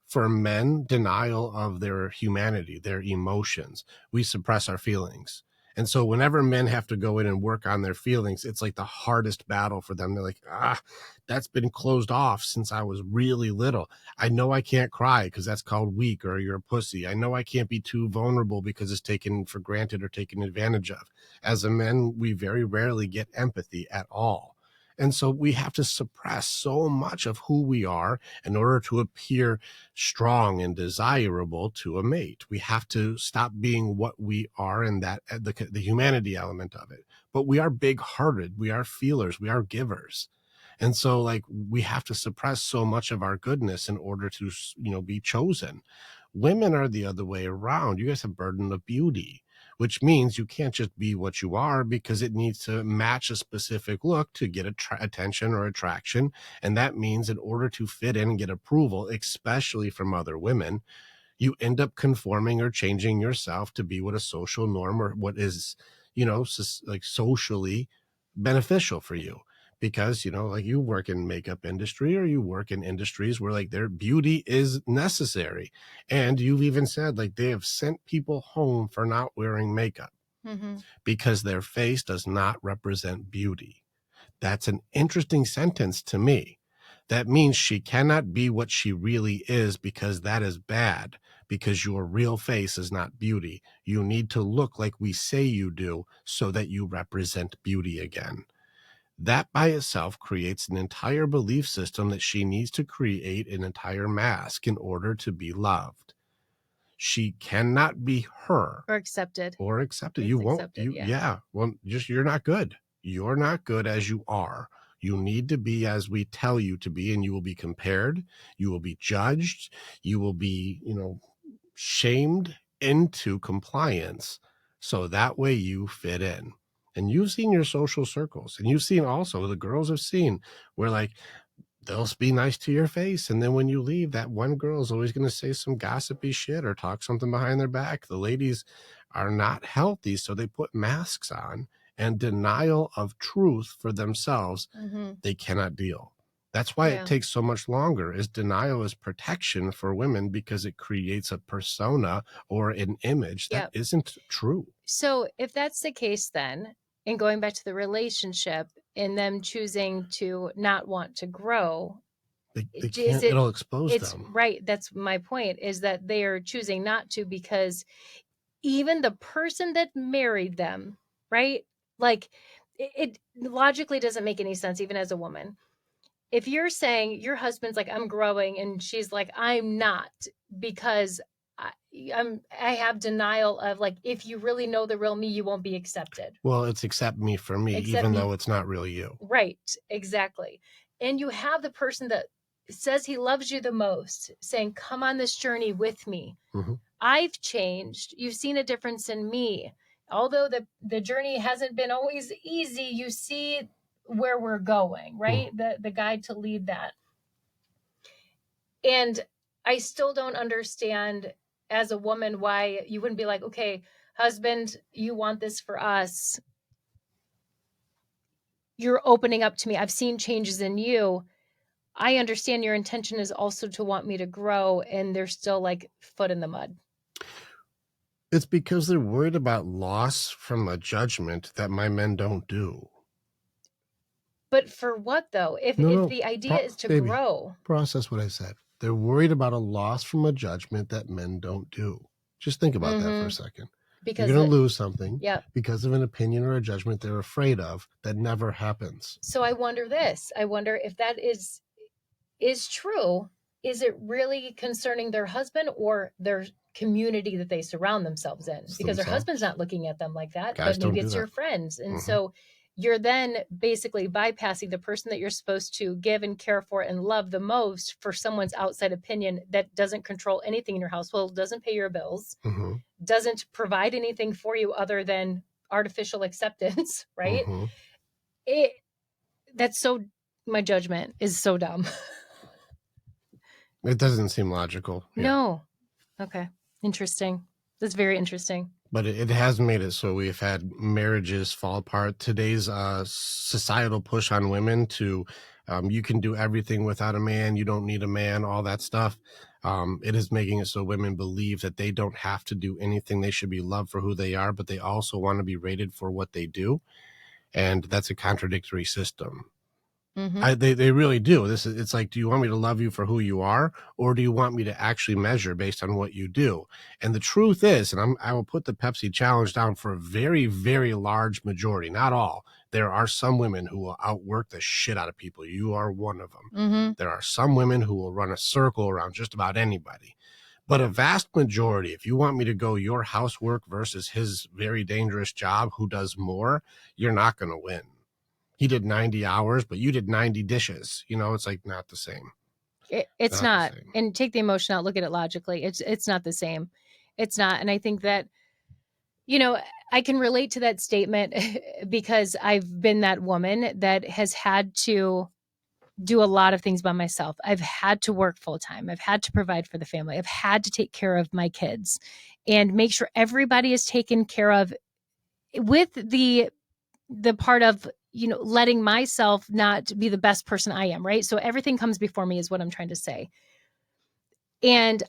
For men, denial of their humanity, their emotions. We suppress our feelings. And so whenever men have to go in and work on their feelings, it's like the hardest battle for them. They're like, that's been closed off since I was really little. I know I can't cry because that's called weak, or you're a pussy. I know I can't be too vulnerable because it's taken for granted or taken advantage of. As a man, we very rarely get empathy at all. And so we have to suppress so much of who we are in order to appear strong and desirable to a mate. We have to stop being what we are, and that the humanity element of it. But we are big-hearted. We are feelers. We are givers. And so, like, we have to suppress so much of our goodness in order to, be chosen. Women are the other way around. You guys have burden of beauty, which means you can't just be what you are, because it needs to match a specific look to get attention or attraction. And that means in order to fit in and get approval, especially from other women, you end up conforming or changing yourself to be what a social norm or what is, like socially beneficial for you. Because, like, you work in makeup industry, or you work in industries where, like, their beauty is necessary. And you've even said, like, they have sent people home for not wearing makeup because their face does not represent beauty. That's an interesting sentence to me. That means she cannot be what she really is, because that is bad, because your real face is not beauty. You need to look like we say you do so that you represent beauty again. That by itself creates an entire belief system that she needs to create an entire mask in order to be loved. She cannot be her. Or accepted. You won't. Well, you're not good. You're not good as you are. You need to be as we tell you to be, and you will be compared. You will be judged. You will be, shamed into compliance. So that way you fit in. And you've seen your social circles, and you've seen also, the girls have seen, where, like, they'll be nice to your face, and then when you leave, that one girl is always going to say some gossipy shit or talk something behind their back. The ladies are not healthy, so they put masks on, and denial of truth for themselves, they cannot deal. That's why it takes so much longer. Is denial is protection for women, because it creates a persona or an image that isn't true. So if that's the case, then, and going back to the relationship and them choosing to not want to grow, they can't, it'll expose them. Right. That's my point, is that they are choosing not to, because even the person that married them, right? Like, it logically doesn't make any sense, even as a woman. If you're saying your husband's like, I'm growing, and she's like, I'm not, because I have denial of, like, if you really know the real me, you won't be accepted. Well, it's accept me for me, even though it's not really you. Right, exactly. And you have the person that says he loves you the most saying, come on this journey with me. I've changed. You've seen a difference in me. Although the journey hasn't been always easy, you see where we're going, right? The guide to lead that. And I still don't understand, as a woman, why you wouldn't be like, okay, husband, you want this for us. You're opening up to me. I've seen changes in you. I understand your intention is also to want me to grow, and they're still like foot in the mud. It's because they're worried about loss from a judgment that my men don't do. But for what though? If the idea is to baby, grow. process what I said. They're worried about a loss from a judgment that men don't do. Just think about that for a second. Because you're going to lose something Yep. because of an opinion or a judgment they're afraid of that never happens. So I wonder this. I wonder if that is true. Is it really concerning their husband or their community that they surround themselves in? Because their husband's not looking at them like that, Guys but maybe don't do it's that. your friends. And so you're then basically bypassing the person that you're supposed to give and care for and love the most for someone's outside opinion that doesn't control anything in your household, doesn't pay your bills, doesn't provide anything for you other than artificial acceptance, right? That's so, my judgment is so dumb. It doesn't seem logical. No. Okay. Interesting. That's very interesting. But it has made it so we've had marriages fall apart. Today's societal push on women to you can do everything without a man, you don't need a man, all that stuff. It is making it so women believe that they don't have to do anything. They should be loved for who they are, but they also want to be rated for what they do. And that's a contradictory system. They really do. It's like, do you want me to love you for who you are, or do you want me to actually measure based on what you do? And the truth is, and I will put the Pepsi challenge down for a very, very large majority, not all. There are some women who will outwork the shit out of people. You are one of them. There are some women who will run a circle around just about anybody. But a vast majority, if you want me to go your housework versus his very dangerous job, who does more, you're not going to win. He did 90 hours, but you did 90 dishes. It's like not the same. It's not. And take the emotion out, look at it logically. It's not the same. It's not. And I think that, I can relate to that statement because I've been that woman that has had to do a lot of things by myself. I've had to work full time. I've had to provide for the family. I've had to take care of my kids and make sure everybody is taken care of, with the part of, letting myself not be the best person I am, right? So everything comes before me is what I'm trying to say. And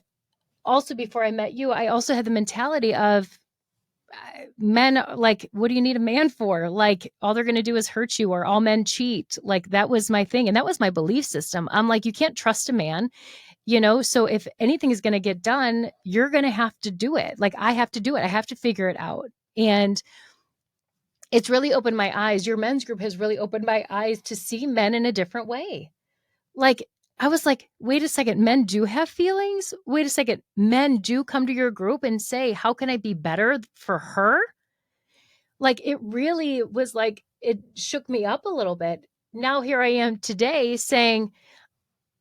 also before I met you, I also had the mentality of men, like, what do you need a man for? Like, all they're going to do is hurt you, or all men cheat. Like, that was my thing. And that was my belief system. I'm like, you can't trust a man, so if anything is going to get done, you're going to have to do it. Like, I have to do it. I have to figure it out. And it's really opened my eyes. Your men's group has really opened my eyes to see men in a different way. Like, I was like, wait a second, men do have feelings? Wait a second, men do come to your group and say, how can I be better for her? Like, it really was like, it shook me up a little bit. Now here I am today saying,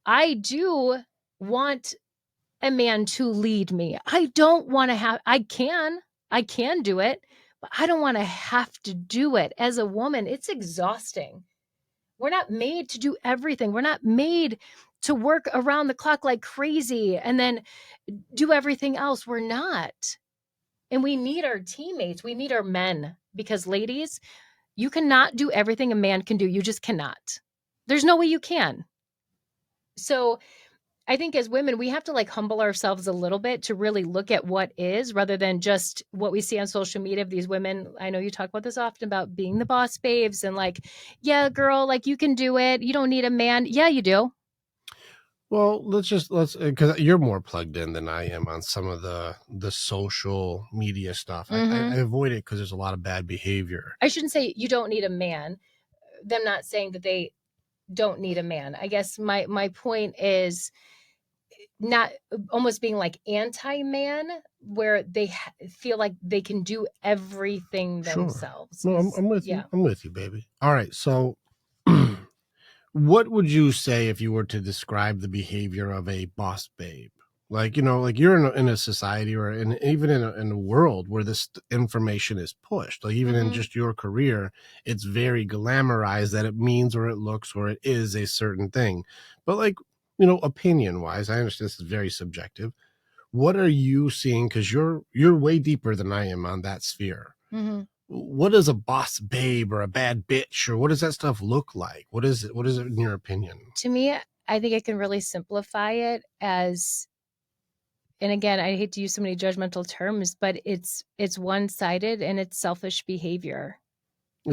I do want a man to lead me. I don't want to have, I can do it, but I don't want to have to do it. As a woman, it's exhausting. We're not made to do everything. We're not made to work around the clock like crazy and then do everything else. We're not. And we need our teammates. We need our men, because ladies, you cannot do everything a man can do. You just cannot. There's no way you can. So I think as women, we have to like humble ourselves a little bit to really look at what is, rather than just what we see on social media of these women. I know you talk about this often, about being the boss babes and like, yeah, girl, like, you can do it. You don't need a man. Yeah, you do. Well, let's because you're more plugged in than I am on some of the social media stuff. I avoid it because there's a lot of bad behavior. I shouldn't say you don't need a man. Them not saying that they don't need a man. I guess my point is not almost being like anti-man, where they feel like they can do everything themselves. No, I'm with you. I'm with you, baby. All right. So what would you say if you were to describe the behavior of a boss babe? Like, like you're in a society or even in a world where this information is pushed. Like, even in just your career, it's very glamorized that it means or it looks or it is a certain thing. But like, opinion wise, I understand this is very subjective. What are you seeing? Because you're way deeper than I am on that sphere. What is a boss babe or a bad bitch, or what does that stuff look like? What is it in your opinion? To me, I think I can really simplify it as and again, I hate to use so many judgmental terms, but it's one-sided and it's selfish behavior.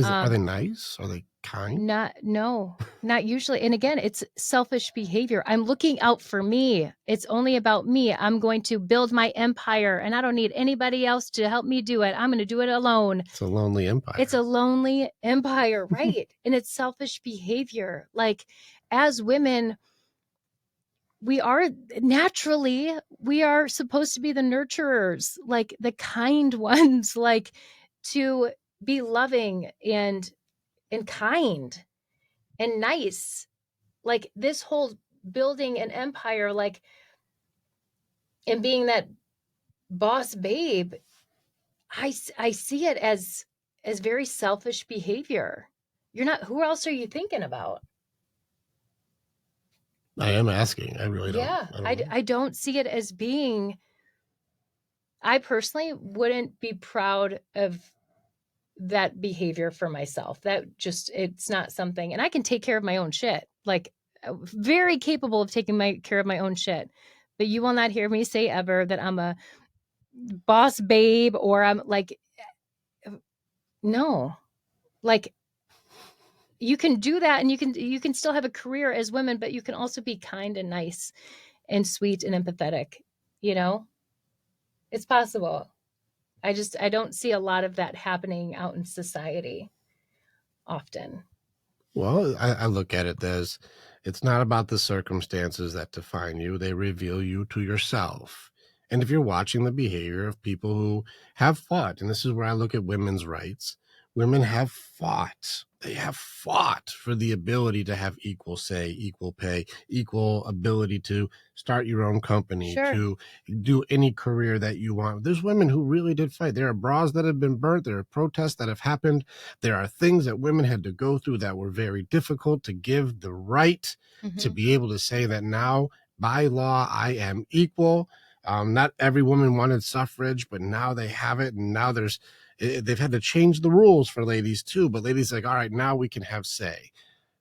Are they nice? Are they kind? Not usually. And again, it's selfish behavior. I'm looking out for me. It's only about me. I'm going to build my empire and I don't need anybody else to help me do it. I'm going to do it alone. It's a lonely empire. It's a lonely empire, right? And it's selfish behavior. Like, as women, we are supposed to be the nurturers, like the kind ones, like to be loving and kind and nice. Like this whole building an empire, like, and being that boss babe, I see it as very selfish behavior. You're not, who else are you thinking about? I am asking. I really don't. Yeah, I don't know. I don't see it as being, I personally wouldn't be proud of that behavior for myself. That just, it's not something, and I can take care of my own shit. Like, very capable of taking care of my own shit. But you will not hear me say ever that I'm a boss babe or I'm like, no. Like, you can do that and you can still have a career as women, but you can also be kind and nice and sweet and empathetic, you know? It's possible. I don't see a lot of that happening out in society often. Well, I look at it as it's not about the circumstances that define you. They reveal you to yourself. And if you're watching the behavior of people who have fought, and this is where I look at women's rights, women have fought. They have fought for the ability to have equal say, equal pay, equal ability to start your own company, Sure. to do any career that you want. There's women who really did fight. There are bras that have been burnt. There are protests that have happened. There are things that women had to go through that were very difficult to give the right to be able to say that now, by law, I am equal. Not every woman wanted suffrage, but now they have it. And now they've had to change the rules for ladies too. But ladies are like, all right, now we can have say.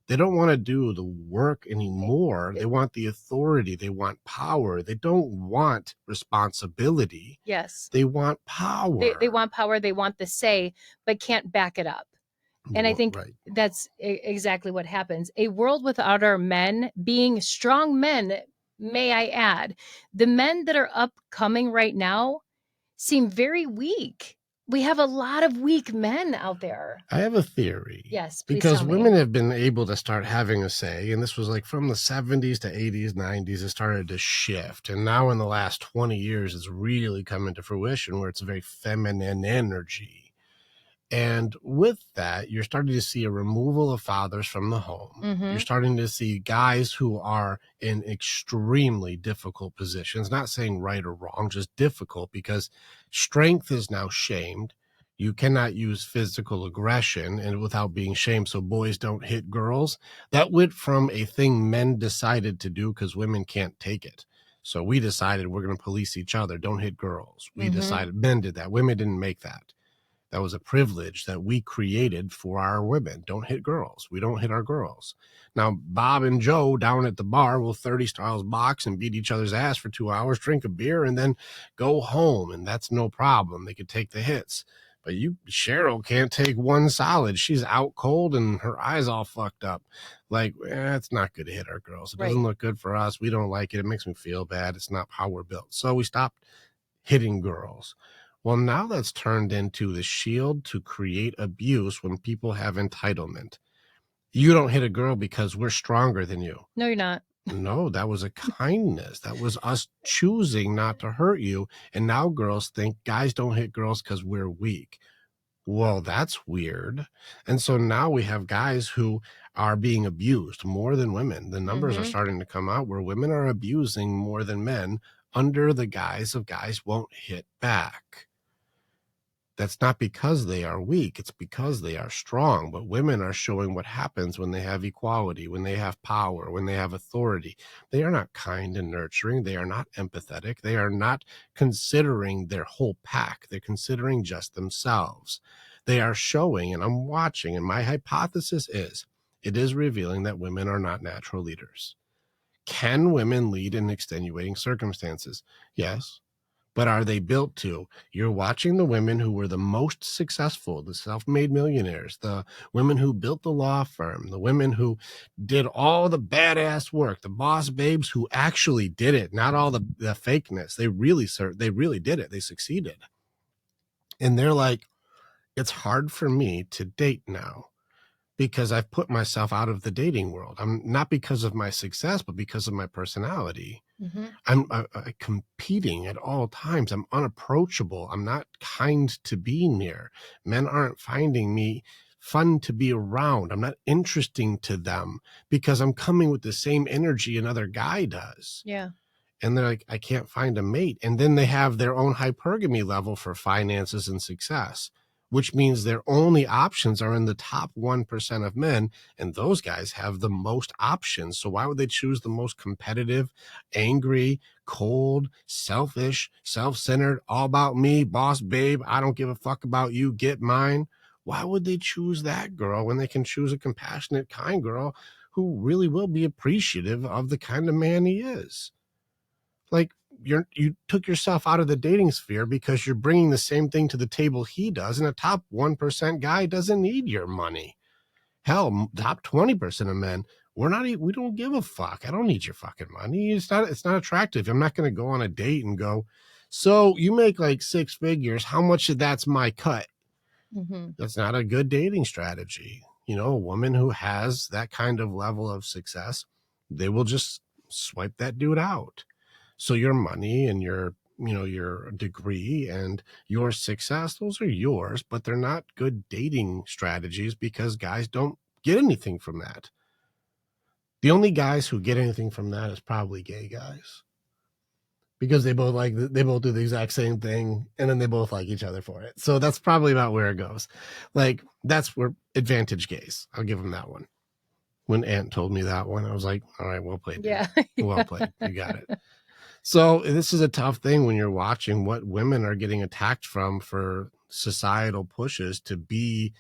They don't want to do the work anymore. They want the authority. They want power. They don't want responsibility. Yes. They want power. They want power. They want the say, but can't back it up. And I think Right. that's exactly what happens. A world without our men being strong men, may I add, the men that are upcoming right now seem very weak. We have a lot of weak men out there. I have a theory. Yes, please because tell me. women have been able to start having a say, and this was like from the 70s to 80s, 90s, it started to shift. And now in the last 20 years, it's really come into fruition where it's a very feminine energy. And with that, you're starting to see a removal of fathers from the home. You're starting to see guys who are in extremely difficult positions, not saying right or wrong, just difficult, because strength is now shamed. You cannot use physical aggression and without being shamed. So boys don't hit girls. That went from a thing men decided to do because women can't take it. So we decided we're going to police each other. Don't hit girls. We decided men did that. Women didn't make that. That was a privilege that we created for our women. Don't hit girls. We don't hit our girls. Now, Bob and Joe down at the bar will 30 styles box and beat each other's ass for 2 hours, drink a beer, and then go home. And that's no problem. They could take the hits. But Cheryl can't take one solid. She's out cold and her eyes all fucked up. Like, it's not good to hit our girls. It doesn't look good for us. We don't like it. It makes me feel bad. It's not how we're built. So we stopped hitting girls. Well, now that's turned into the shield to create abuse when people have entitlement. You don't hit a girl because we're stronger than you. No, you're not. No, that was a kindness. That was us choosing not to hurt you. And now girls think guys don't hit girls because we're weak. Well, that's weird. And so now we have guys who are being abused more than women. The numbers are starting to come out where women are abusing more than men under the guise of guys won't hit back. That's not because they are weak. It's because they are strong. But women are showing what happens when they have equality, when they have power, when they have authority. They are not kind and nurturing. They are not empathetic. They are not considering their whole pack. They're considering just themselves. They are showing, and I'm watching, and my hypothesis is, it is revealing that women are not natural leaders. Can women lead in extenuating circumstances? Yes. But are they built to? You're watching the women who were the most successful, the self-made millionaires, the women who built the law firm, the women who did all the badass work, the boss babes who actually did it, not all the fakeness. They really did it. They succeeded. And they're like, it's hard for me to date now because I've put myself out of the dating world. I'm not because of my success, but because of my personality. Mm-hmm. I'm competing at all times. I'm unapproachable. I'm not kind to be near. Men aren't finding me fun to be around. I'm not interesting to them because I'm coming with the same energy another guy does. Yeah. And they're like, I can't find a mate. And then they have their own hypergamy level for finances and success, which means their only options are in the top 1% of men. And those guys have the most options. So why would they choose the most competitive, angry, cold, selfish, self-centered, all about me, boss babe, I don't give a fuck about you, get mine? Why would they choose that girl when they can choose a compassionate, kind girl who really will be appreciative of the kind of man he is? Like, you took yourself out of the dating sphere because you're bringing the same thing to the table he does, and a top 1% guy doesn't need your money. Hell, top 20% of men, we don't give a fuck. I don't need your fucking money. It's not attractive. I'm not going to go on a date and go, so you make like 6 figures. How much of that's my cut? Mm-hmm. That's not a good dating strategy. You know, a woman who has that kind of level of success, they will just swipe that dude out. So your money and your degree and your success, those are yours, but they're not good dating strategies because guys don't get anything from that. The only guys who get anything from that is probably gay guys, because they both do the exact same thing, and then they both like each other for it. So that's probably about where it goes. Like, that's where advantage gays. I'll give them that one. When Ant told me that one, I was like, all right, well played. Yeah. Well played. You got it. So this is a tough thing when you're watching what women are getting attacked from for societal pushes to be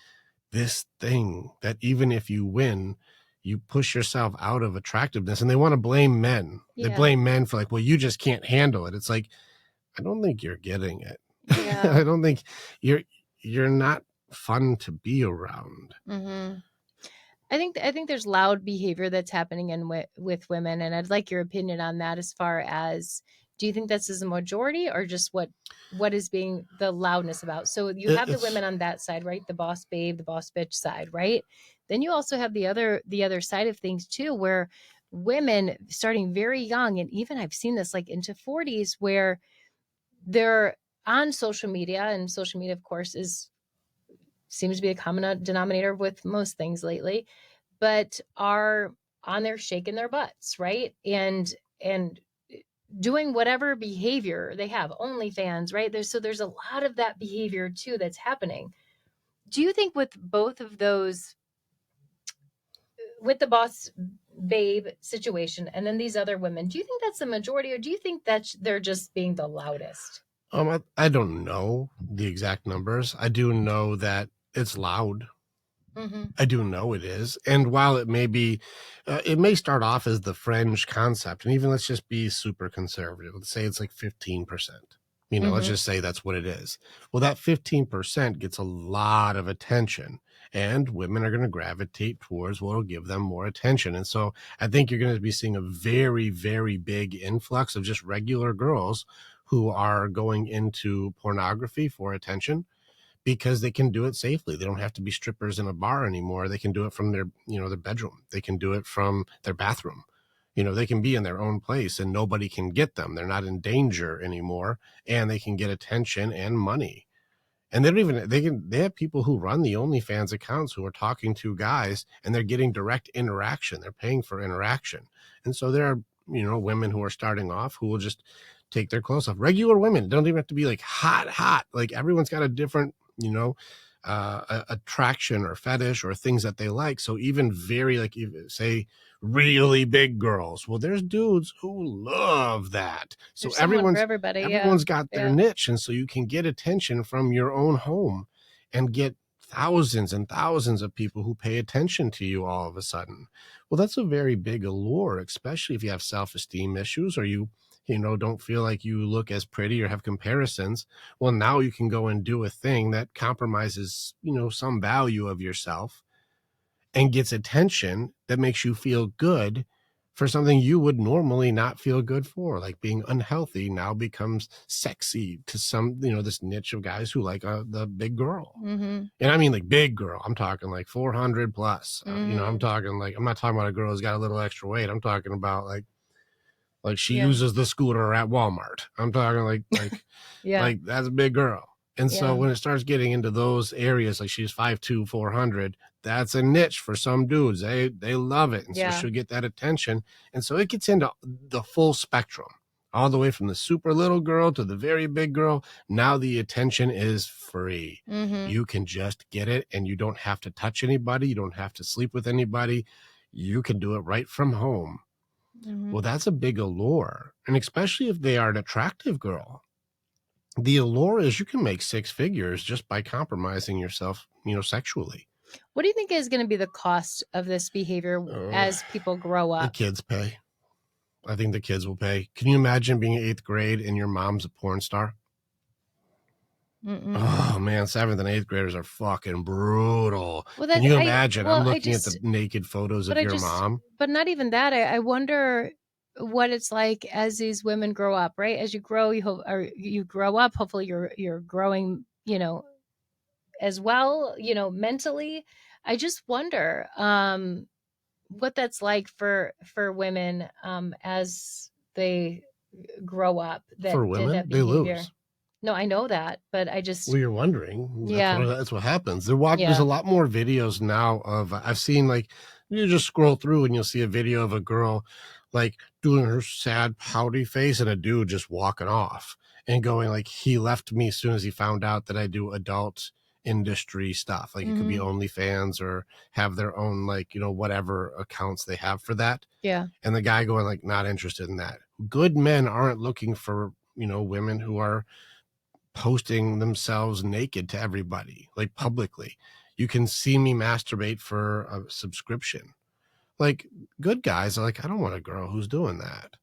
this thing that even if you win, you push yourself out of attractiveness, and they want to blame men. Yeah. They blame men for like, well, you just can't handle it. It's like, I don't think you're getting it. Yeah. I don't think you're not fun to be around. Mm-hmm. I think there's loud behavior that's happening with women, and I'd like your opinion on that. As far as, do you think this is a majority, or just what is being the loudness about? So you have the women on that side, right? The boss babe, the boss bitch side, right? Then you also have the other side of things too, where women starting very young, and even I've seen this like into 40s, where they're on social media, and social media, of course, seems to be a common denominator with most things lately, but are on there shaking their butts, right? And doing whatever behavior they have, OnlyFans, right? There's a lot of that behavior too that's happening. Do you think with both of those, with the boss babe situation and then these other women, do you think that's the majority, or do you think that they're just being the loudest? I don't know the exact numbers. I do know that it's loud. Mm-hmm. I do know it is. And while it may be, it may start off as the Fringe Concept, and even let's just be super conservative. Let's say it's like 15%. Let's just say that's what it is. Well, that 15% gets a lot of attention, and women are going to gravitate towards what will give them more attention. And so I think you're going to be seeing a very, very big influx of just regular girls who are going into pornography for attention, because they can do it safely. They don't have to be strippers in a bar anymore. They can do it from their bedroom. They can do it from their bathroom. They can be in their own place and nobody can get them. They're not in danger anymore, and they can get attention and money. And they have people who run the OnlyFans accounts who are talking to guys, and they're getting direct interaction. They're paying for interaction. And so there are, women who are starting off who will just take their clothes off. Regular women don't even have to be like hot. Like, everyone's got a different, attraction or fetish or things that they like. So even very, like, say, really big girls, well, there's dudes who love that. So everyone's got their niche. And so you can get attention from your own home and get thousands and thousands of people who pay attention to you all of a sudden. Well, that's a very big allure, especially if you have self-esteem issues or you don't feel like you look as pretty or have comparisons. Well, now you can go and do a thing that compromises, some value of yourself and gets attention that makes you feel good for something you would normally not feel good for. Like being unhealthy now becomes sexy to some, this niche of guys who like the big girl. Mm-hmm. And I mean like big girl. I'm talking like 400 plus. Mm-hmm. I'm talking like, I'm not talking about a girl who's got a little extra weight. I'm talking about like she Yeah. uses the scooter at Walmart. I'm talking like Yeah. like that's a big girl. And so Yeah. when it starts getting into those areas, like she's 5'2", 400, that's a niche for some dudes. They love it. And so Yeah. she'll get that attention. And so it gets into the full spectrum, all the way from the super little girl to the very big girl. Now the attention is free. Mm-hmm. You can just get it, and you don't have to touch anybody. You don't have to sleep with anybody. You can do it right from home. Mm-hmm. Well, that's a big allure. And especially if they are an attractive girl. The allure is you can make six figures just by compromising yourself, sexually. What do you think is going to be the cost of this behavior as people grow up? The kids pay. I think the kids will pay. Can you imagine being in 8th grade and your mom's a porn star? Mm-mm. Oh man, 7th and 8th graders are fucking brutal. Well, Can you imagine? I'm looking at the naked photos of your mom. But not even that. I wonder what it's like as these women grow up, right? As you grow, you grow up. Hopefully, you're growing, as well, mentally. I just wonder what that's like for women as they grow up. That For women, that they behavior. lose. No, I know that, but I just. Well, you're wondering. Yeah. That's what happens. There's a lot more videos now of, I've seen like, you just scroll through and you'll see a video of a girl like doing her sad pouty face and a dude just walking off and going like, he left me as soon as he found out that I do adult industry stuff. Like it could be OnlyFans or have their own like, whatever accounts they have for that. Yeah. And the guy going like, not interested in that. Good men aren't looking for, women who are posting themselves naked to everybody, like publicly. You can see me masturbate for a subscription. Like good guys are like, I don't want a girl who's doing that.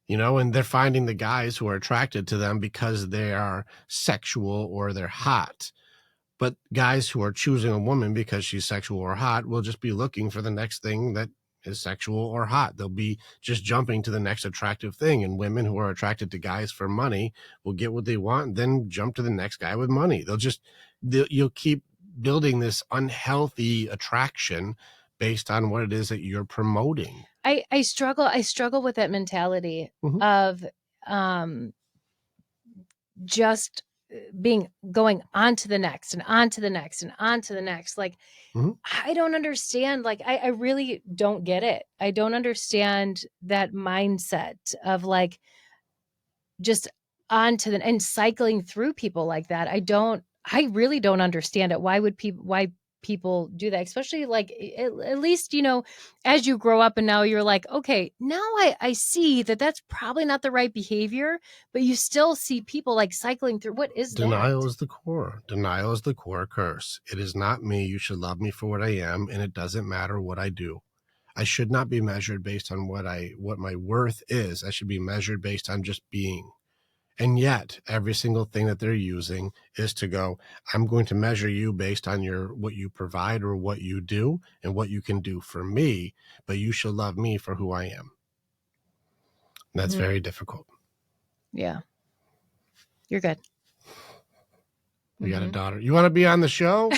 And they're finding the guys who are attracted to them because they are sexual or they're hot. But guys who are choosing a woman because she's sexual or hot will just be looking for the next thing that is sexual or hot. They'll be just jumping to the next attractive thing. And women who are attracted to guys for money will get what they want and then jump to the next guy with money. You'll keep building this unhealthy attraction based on what it is that you're promoting. I struggle with that mentality of just going on to the next and on to the next and on to the next. Like, I don't understand. Like, I really don't get it. I don't understand that mindset of like, just on to the, and cycling through people like that. I really don't understand it. Why people do that, especially like at least, as you grow up and now you're like, okay, now I see that that's probably not the right behavior, but you still see people like cycling through. What is Denial that? is the core. Denial is the core curse. It is not me. You should love me for what I am, and it doesn't matter what I do. I should not be measured based on what my worth is. I should be measured based on just being. And yet, every single thing that they're using is to go, I'm going to measure you based on what you provide or what you do and what you can do for me, but you should love me for who I am. And that's very difficult. Yeah. You're good. We got a daughter. You want to be on the show?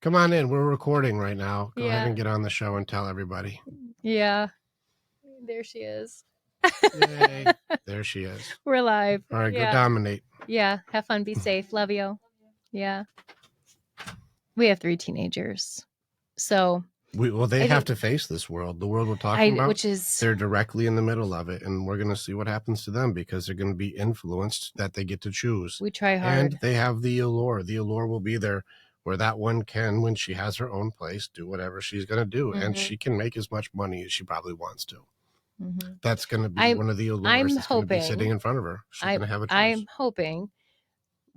Come on in. We're recording right now. Go ahead and get on the show and tell everybody. Yeah. There she is. Yay. There she is. We're live. All right, go dominate. Yeah. Have fun. Be safe. Love you. Yeah. We have 3 teenagers. So they have to face this world. The world we're talking about, which is, they're directly in the middle of it. And we're going to see what happens to them because they're going to be influenced that they get to choose. We try hard. And they have the allure. The allure will be there where that one can, when she has her own place, do whatever she's going to do. And she can make as much money as she probably wants to. That's going to be one of the allures that's going to be sitting in front of her. She's going to have a choice. I'm hoping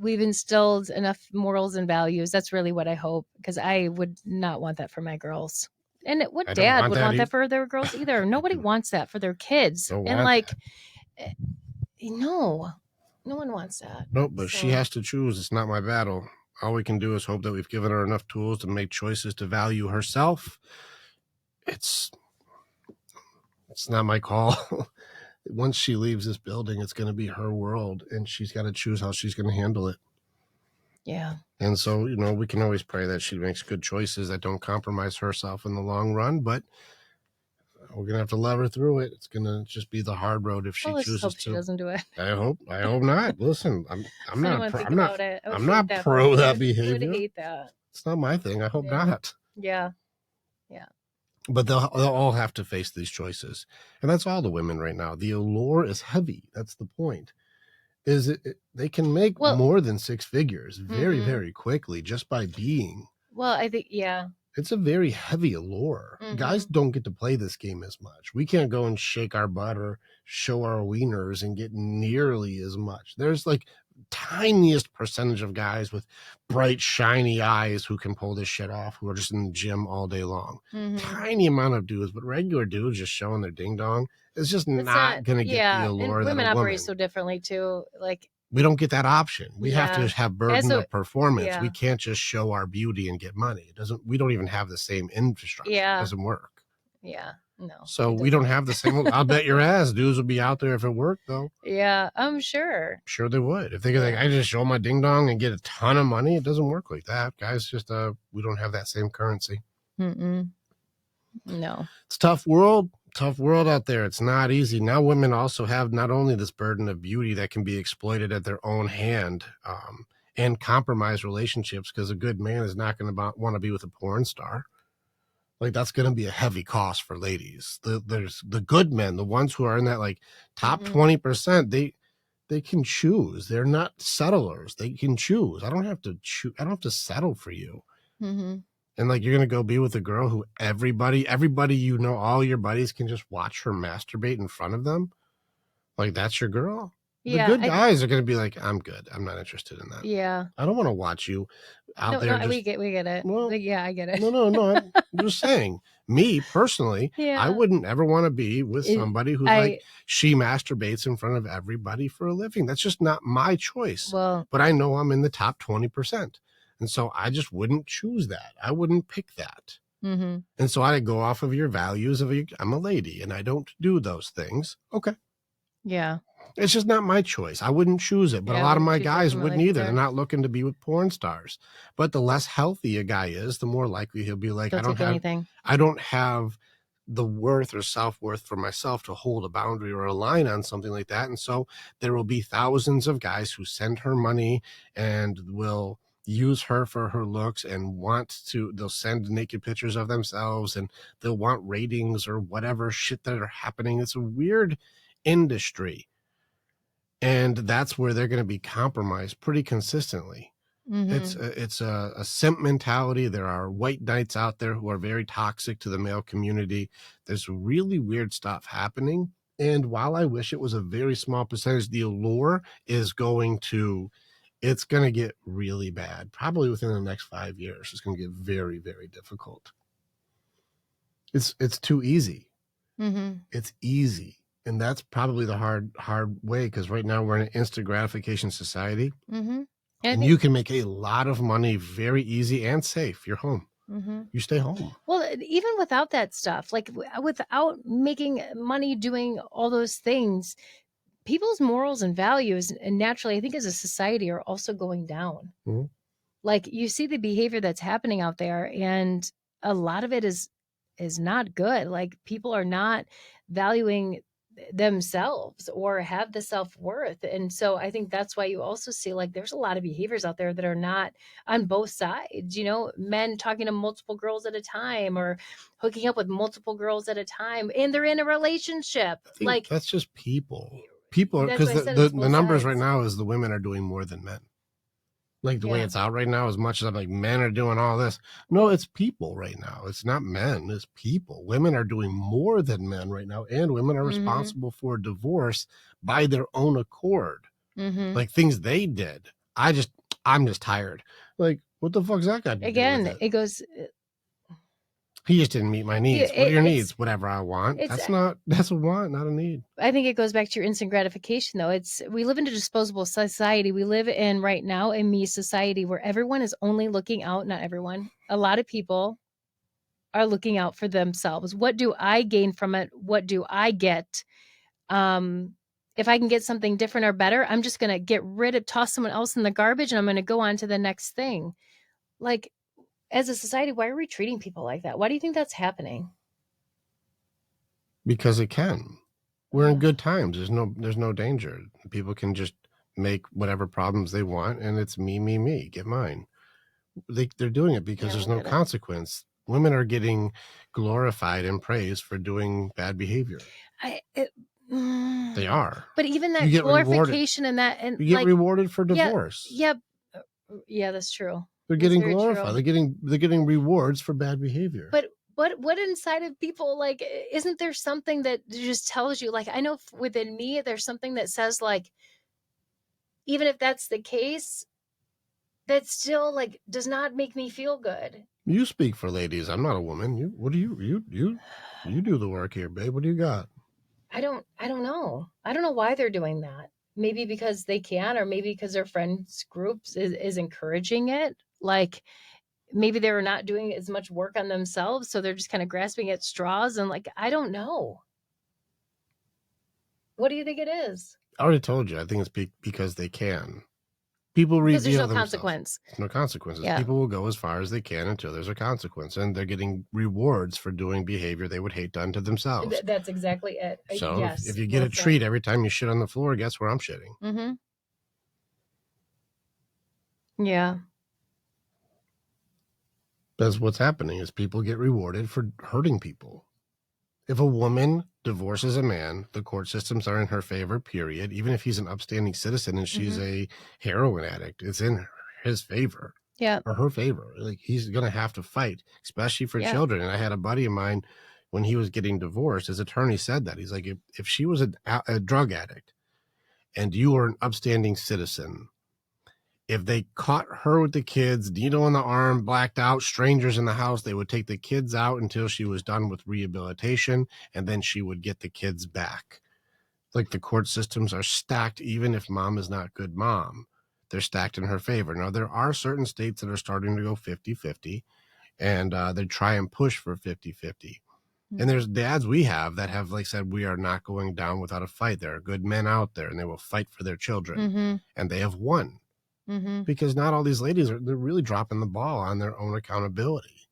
we've instilled enough morals and values. That's really what I hope, because I would not want that for my girls. And what I don't dad want would that want either. that for their girls either. Nobody wants that for their kids. Don't And want like, that. no one wants that. Nope, but So- she has to choose. It's not my battle. All we can do is hope that we've given her enough tools to make choices to value herself. It's not my call. Once she leaves this building, it's going to be her world, and she's got to choose how she's going to handle it. Yeah. And so, you know, we can always pray that she makes good choices that don't compromise herself in the long run, but we're going to have to love her through it. It's going to just be the hard road if she Well, let's chooses hope to. she doesn't do it. I hope not. Listen, I'm I don't not want to think I'm not about it. I would I'm hate not that pro for that her. behavior. I would hate that. It's not my thing. I hope Yeah. not. Yeah. But they'll all have to face these choices. And that's all the women right now. The allure is heavy. That's the point. They can make more than six figures very, very quickly just by being. Well, I think, yeah. It's a very heavy allure. Guys don't get to play this game as much. We can't go and shake our butt or show our wieners and get nearly as much. There's like tiniest percentage of guys with bright, shiny eyes who can pull this shit off, who are just in the gym all day long. Tiny amount of dudes, but regular dudes just showing their ding dong. It's just not going to get the allure and that women a woman. operate so differently too. Like, we don't get that option. We have to have burden of performance. Yeah. We can't just show our beauty and get money. We don't even have the same infrastructure. Yeah. It doesn't work. Yeah. No. So we don't have the same. I'll bet your ass dudes would be out there if it worked though. Yeah, I'm sure. Sure they would. If they could, like, I just show my ding dong and get a ton of money, it doesn't work like that. Guys, just we don't have that same currency. No. It's a tough world out there. It's not easy. Now women also have not only this burden of beauty that can be exploited at their own hand and compromise relationships, because a good man is not going to want to be with a porn star. Like, that's going to be a heavy cost for ladies. There's the good men, the ones who are in that like top 20%, they can choose. They're not settlers. They can choose. I don't have to choose. I don't have to settle for you. And like, you're going to go be with a girl who everybody, you know, all your buddies can just watch her masturbate in front of them. Like, that's your girl. Yeah, the good guys are going to be like, I'm good. I'm not interested in that. Yeah. I don't want to watch you out there. No, we get it. Well, yeah, I get it. No. I'm just saying, me personally, I wouldn't ever want to be with somebody who's like, she masturbates in front of everybody for a living. That's just not my choice. Well, but I know I'm in the top 20%. And so I just wouldn't choose that. I wouldn't pick that. And so I go off of your values of I'm a lady and I don't do those things. Okay. Yeah. It's just not my choice. I wouldn't choose it, but a lot of my guys wouldn't either. They're not looking to be with porn stars. But the less healthy a guy is, the more likely he'll be like, I don't have the worth or self-worth for myself to hold a boundary or a line on something like that. And so there will be thousands of guys who send her money and will use her for her looks and they'll send naked pictures of themselves and they'll want ratings or whatever shit that are happening. It's a weird industry. And that's where they're going to be compromised pretty consistently. It's a simp mentality. There are white knights out there who are very toxic to the male community. There's really weird stuff happening. And while I wish it was a very small percentage, the allure is it's going to get really bad. Probably within the next 5 years, it's going to get very, very difficult. It's too easy. It's easy. And that's probably the hard way, because right now we're in an instant gratification society. And you can make a lot of money very easy and safe. You're home. You stay home. Well, even without that stuff, like without making money doing all those things, people's morals and values, and naturally, I think as a society, are also going down. Like, you see the behavior that's happening out there, and a lot of it is not good. Like, people are not valuing themselves or have the self-worth. And so I think that's why you also see, like, there's a lot of behaviors out there that are not on both sides, you know, men talking to multiple girls at a time or hooking up with multiple girls at a time, and they're in a relationship. Like, that's just people, because the numbers right now is the women are doing more than men. Like, the way it's out right now, as much as I'm like, men are doing all this. No, it's people right now. It's not men, it's people. Women are doing more than men right now. And women are responsible for divorce by their own accord. Like, things they did. I'm just tired. Like, what the fuck's that got to do with Again, it? it goes. He just didn't meet my needs. What are your needs? Whatever I want. It's. That's a want, not a need. I think it goes back to your instant gratification, though. We live in a disposable society. We live in right now a me society where everyone is only looking out. Not everyone. A lot of people are looking out for themselves. What do I gain from it? What do I get? If I can get something different or better, I'm just going to toss someone else in the garbage, and I'm going to go on to the next thing. Like, as a society, why are we treating people like that? Why do you think that's happening? Because it can. We're in good times. There's no danger. People can just make whatever problems they want, and it's me, get mine. They're doing it because there's no consequence. Women are getting glorified and praised for doing bad behavior. They are. But even that glorification and you get rewarded for divorce. Yeah, that's true. They're getting glorified. They're getting rewards for bad behavior. But what inside of people, like, isn't there something that just tells you, like, I know within me, there's something that says, like, even if that's the case, that still, like, does not make me feel good. You speak for ladies. I'm not a woman. You do the work here, babe. What do you got? I don't know. I don't know why they're doing that. Maybe because they can, or maybe because their friends groups is encouraging it. Like, maybe they were not doing as much work on themselves, so they're just kind of grasping at straws. And, like, I don't know. What do you think it is? I already told you. I think it's because they can. People reveal there's no themselves. Consequence. There's no consequences. Yeah. People will go as far as they can until there's a consequence, and they're getting rewards for doing behavior they would hate done to themselves. That's exactly it. So yes, if you get a treat every time you shit on the floor, guess where I'm shitting? Mm-hmm. Yeah. That's what's happening, is people get rewarded for hurting people. If a woman divorces a man, the court systems are in her favor, period. Even if he's an upstanding citizen and she's a heroin addict, it's in his favor. Yeah. Or her favor. Like, he's going to have to fight, especially for children. And I had a buddy of mine, when he was getting divorced, his attorney said that. He's like, if she was a drug addict and you were an upstanding citizen, if they caught her with the kids, needle in the arm, blacked out, strangers in the house, they would take the kids out until she was done with rehabilitation, and then she would get the kids back. Like, the court systems are stacked. Even if mom is not good mom, they're stacked in her favor. Now, there are certain states that are starting to go 50-50, and they try and push for 50-50. And there's dads we have that have, like, said, we are not going down without a fight. There are good men out there, and they will fight for their children. And they have won. Because not all these ladies they're really dropping the ball on their own accountability.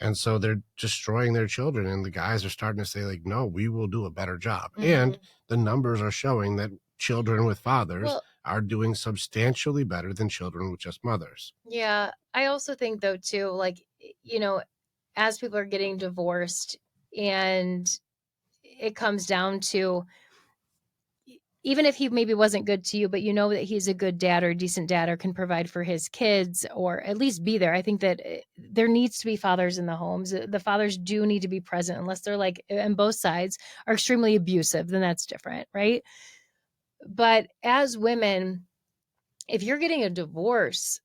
And so they're destroying their children. And the guys are starting to say, like, no, we will do a better job. And the numbers are showing that children with fathers are doing substantially better than children with just mothers. Yeah. I also think, though, too, like, as people are getting divorced, and it comes down to, even if he maybe wasn't good to you, but you know that he's a good dad or a decent dad or can provide for his kids, or at least be there. I think that there needs to be fathers in the homes. The fathers do need to be present, unless they're, like, and both sides are extremely abusive, then that's different, right? But as women, if you're getting a divorce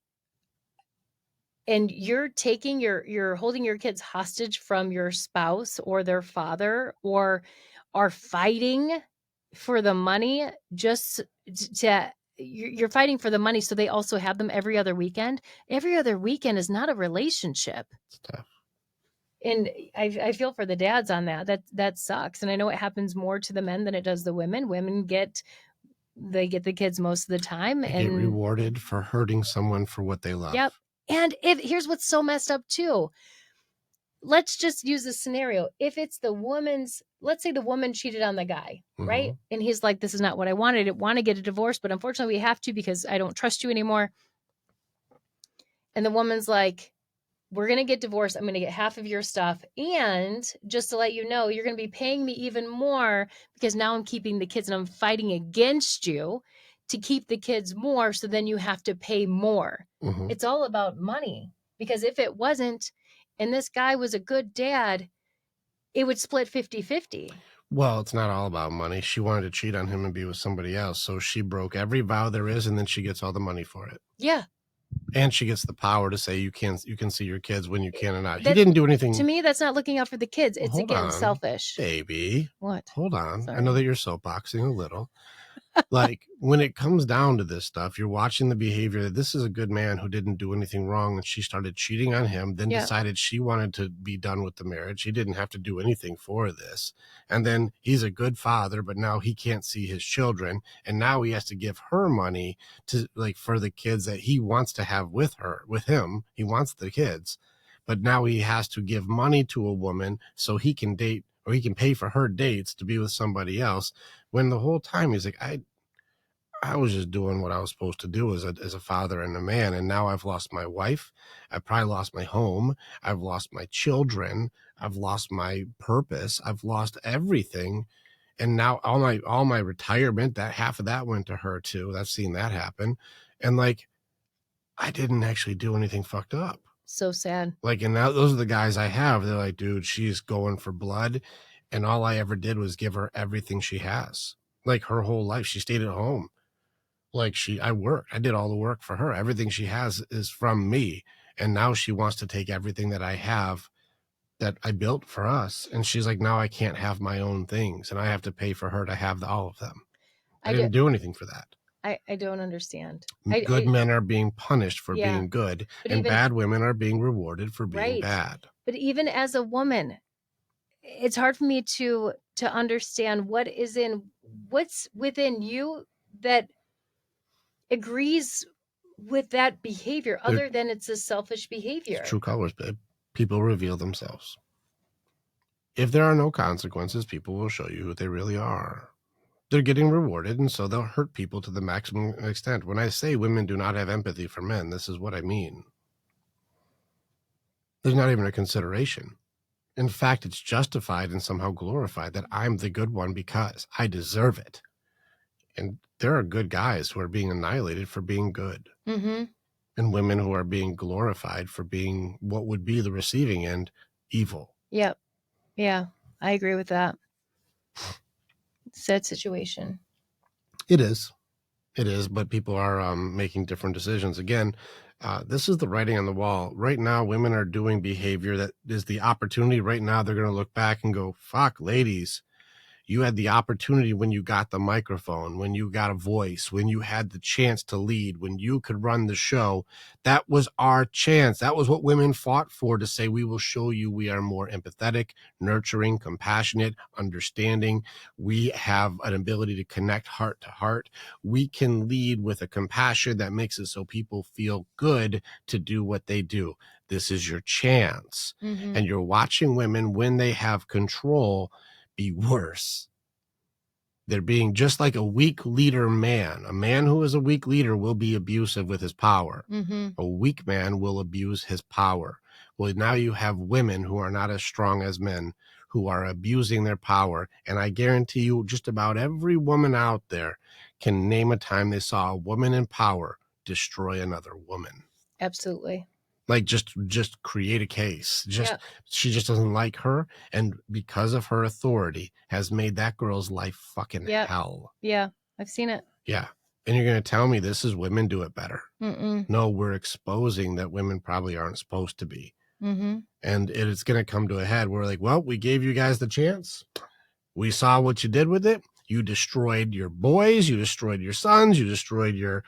and you're holding your kids hostage from your spouse or their father, or are fighting for the money, you're fighting for the money so they also have them every other weekend. Every other weekend is not a relationship. It's tough. And I feel for the dads on that sucks. And I know it happens more to the men than it does the women. Women get the kids most of the time, they and get rewarded for hurting someone for what they love. Yep. And here's what's so messed up too. Let's just use this scenario. If it's let's say the woman cheated on the guy, right? And he's like, this is not what I wanted. I didn't want to get a divorce, but unfortunately we have to because I don't trust you anymore. And the woman's like, we're going to get divorced. I'm going to get half of your stuff. And just to let you know, you're going to be paying me even more because now I'm keeping the kids and I'm fighting against you to keep the kids more. So then you have to pay more. It's all about money, because if it wasn't, and this guy was a good dad, it would split 50-50. Well, it's not all about money. She wanted to cheat on him and be with somebody else, so she broke every vow there is, and then she gets all the money for it. Yeah. And she gets the power to say you can see your kids when you can or not. He That, didn't do anything. to me, that's not looking out for the kids. It's Hold again on, selfish. baby. What? Hold on. Sorry. I know that you're soapboxing a little. Like, when it comes down to this stuff, you're watching the behavior. This is a good man who didn't do anything wrong, and she started cheating on him, then Yeah. decided she wanted to be done with the marriage. He didn't have to do anything for this. And then he's a good father, but now he can't see his children, and now he has to give her money to, like, for the kids that he wants to have with him. He wants the kids, but now he has to give money to a woman so he can date, or he can pay for her dates to be with somebody else, when the whole time he's like, I was just doing what I was supposed to do as a father and a man, and now I've lost my wife. I've probably lost my home. I've lost my children. I've lost my purpose. I've lost everything, and now all my retirement, that half of that went to her too. I've seen that happen, and like, I didn't actually do anything fucked up. So sad. Like, and now those are the guys I have. They're like, dude, she's going for blood, and all I ever did was give her everything she has. Like, her whole life, she stayed at home. Like, I worked. I did all the work for her. Everything she has is from me. And now she wants to take everything that I have that I built for us. And she's like, now I can't have my own things, and I have to pay for her to have all of them. I didn't do anything for that. I don't understand. Good men are being punished for Yeah. being good, But and even- bad women are being rewarded for being Right. bad. But even as a woman, it's hard for me to understand what's within you that agrees with that behavior, other than it's a selfish behavior. It's true colors, babe. People reveal themselves. If there are no consequences, people will show you who they really are. They're getting rewarded, and so they'll hurt people to the maximum extent. When I say women do not have empathy for men, this is what I mean. There's not even a consideration. In fact, it's justified and somehow glorified that I'm the good one because I deserve it. And there are good guys who are being annihilated for being good. Mm-hmm. And women who are being glorified for being what would be the receiving end, evil. Yep. Yeah, I agree with that. Sad situation. It is, but people are making different decisions. Again, this is the writing on the wall. Right now, women are doing behavior that is the opportunity. Right now, they're going to look back and go, fuck, ladies, you had the opportunity when you got the microphone, when you got a voice, when you had the chance to lead, when you could run the show. That was our chance. That was what women fought for, to say, we will show you we are more empathetic, nurturing, compassionate, understanding. We have an ability to connect heart to heart. We can lead with a compassion that makes it so people feel good to do what they do. This is your chance. Mm-hmm. And you're watching women, when they have control, be worse. They're being just like a weak leader man. A man who is a weak leader will be abusive with his power. Mm-hmm. A weak man will abuse his power. Well, now you have women who are not as strong as men, who are abusing their power. And I guarantee you, just about every woman out there can name a time they saw a woman in power destroy another woman. Absolutely. Like, just create a case. She just doesn't like her, and because of her authority has made that girl's life fucking hell. Yeah, I've seen it. Yeah. And you're going to tell me this is women do it better? Mm-mm. No, we're exposing that women probably aren't supposed to be. Mm-hmm. And it's going to come to a head. We're like, well, we gave you guys the chance. We saw what you did with it. You destroyed your boys, you destroyed your sons, you destroyed your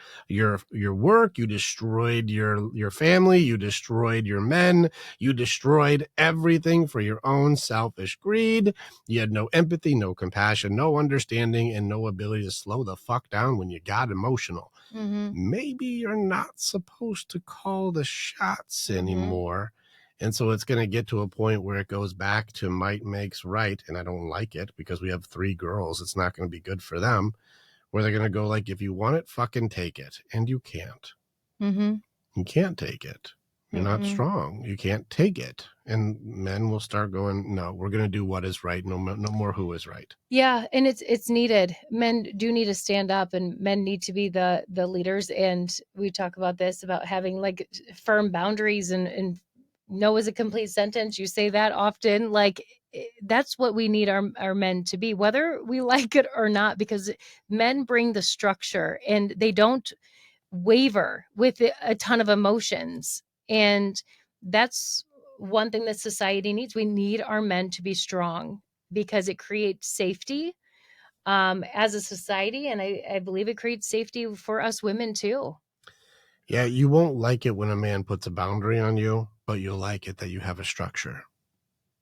work, you destroyed your family, you destroyed your men, you destroyed everything for your own selfish greed. You had no empathy, no compassion, no understanding, and no ability to slow the fuck down when you got emotional. Mm-hmm. Maybe you're not supposed to call the shots Mm-hmm. anymore. And so it's going to get to a point where it goes back to might makes right. And I don't like it, because we have 3 girls. It's not going to be good for them, where they're going to go like, if you want it, fucking take it. And you can't. Mm-hmm. You can't take it. You're not strong. You can't take it. And men will start going, no, we're going to do what is right. No more who is right. Yeah. And it's needed. Men do need to stand up, and men need to be the leaders. And we talk about this, about having like firm boundaries and no is a complete sentence. You say that often. Like, that's what we need our men to be, whether we like it or not, because men bring the structure and they don't waver with a ton of emotions. And that's one thing that society needs. We need our men to be strong because it creates safety as a society. And I believe it creates safety for us women too. Yeah, you won't like it when a man puts a boundary on you, but you'll like it that you have a structure.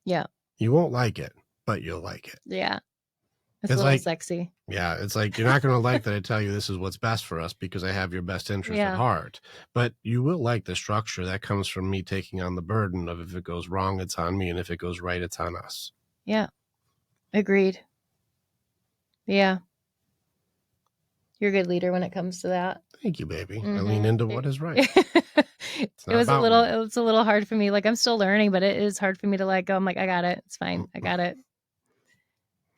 Yeah. You won't like it, but you'll like it. Yeah. It's a It's little like, sexy. yeah, it's like you're not going to like that I tell you this is what's best for us because I have your best interest at Yeah. heart. But you will like the structure that comes from me taking on the burden of if it goes wrong, it's on me, and if it goes right, it's on us. Yeah. Agreed. Yeah. You're a good leader when it comes to that. Thank you, baby. I lean into what is right. It not was about me. it was a little hard for me. Like, I'm still learning, but it is hard for me to let go. I'm like, I got it. It's fine. I got it.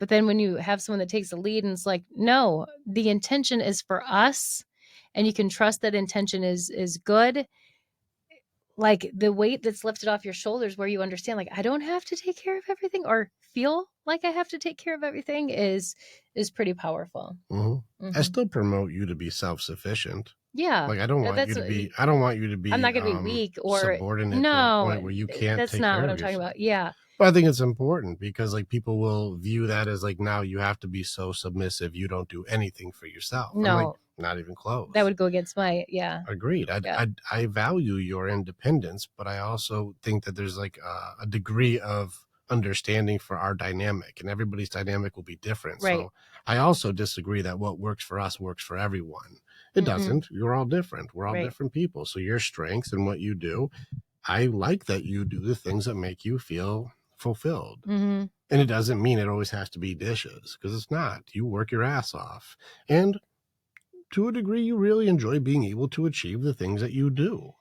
But then when you have someone that takes the lead and it's like, no, the intention is for us, and you can trust that intention is good. Like, the weight that's lifted off your shoulders, where you understand, like, I don't have to take care of everything or feel like I have to take care of everything, is pretty powerful. I still promote you to be self-sufficient. Yeah. Like, I don't want you to be I'm not going to be weak or subordinate to a point where you can't that's take not care what of I'm talking yourself. about. Yeah. But I think it's important because like people will view that as like, now you have to be so submissive. You don't do anything for yourself. I'm like, No, not even close. that would go against my, yeah. Agreed. I value your independence, but I also think that there's like a degree of understanding for our dynamic, and everybody's dynamic will be different. Right. So I also disagree that what works for us works for everyone. It doesn't. You're all different. We're all Right. different people. So your strengths and what you do, I like that you do the things that make you feel fulfilled. And it doesn't mean it always has to be dishes, because it's not. You work your ass off. And to a degree, you really enjoy being able to achieve the things that you do.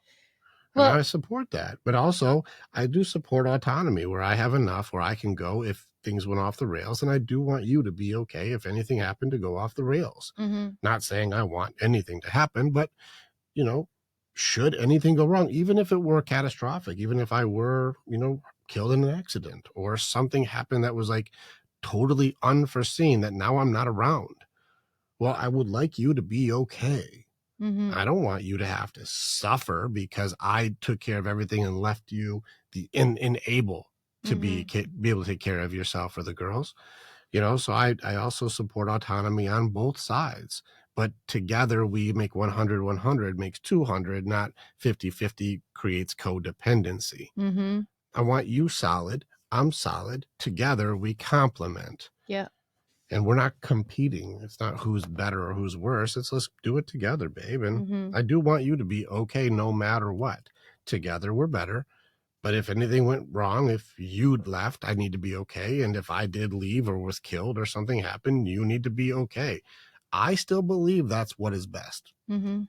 And Well, I support that. But also, I do support autonomy, where I have enough where I can go if things went off the rails. And I do want you to be okay if anything happened to go off the rails. Not saying I want anything to happen, but, you know, should anything go wrong, even if it were catastrophic, even if I were, you know, killed in an accident or something happened that was like totally unforeseen that now I'm not around, well, I would like you to be okay. I don't want you to have to suffer because I took care of everything and left you unable to be able to take care of yourself or the girls. You know, so I also support autonomy on both sides. But together we make 100 makes 200, not 50-50 creates codependency. I want you solid. I'm solid. Together we complement. Yeah. And we're not competing. It's not who's better or who's worse. It's let's do it together, babe. And I do want you to be okay no matter what. Together we're better. But if anything went wrong, if you'd left, I need to be okay. And if I did leave or was killed or something happened, you need to be okay. I still believe that's what is best. I'm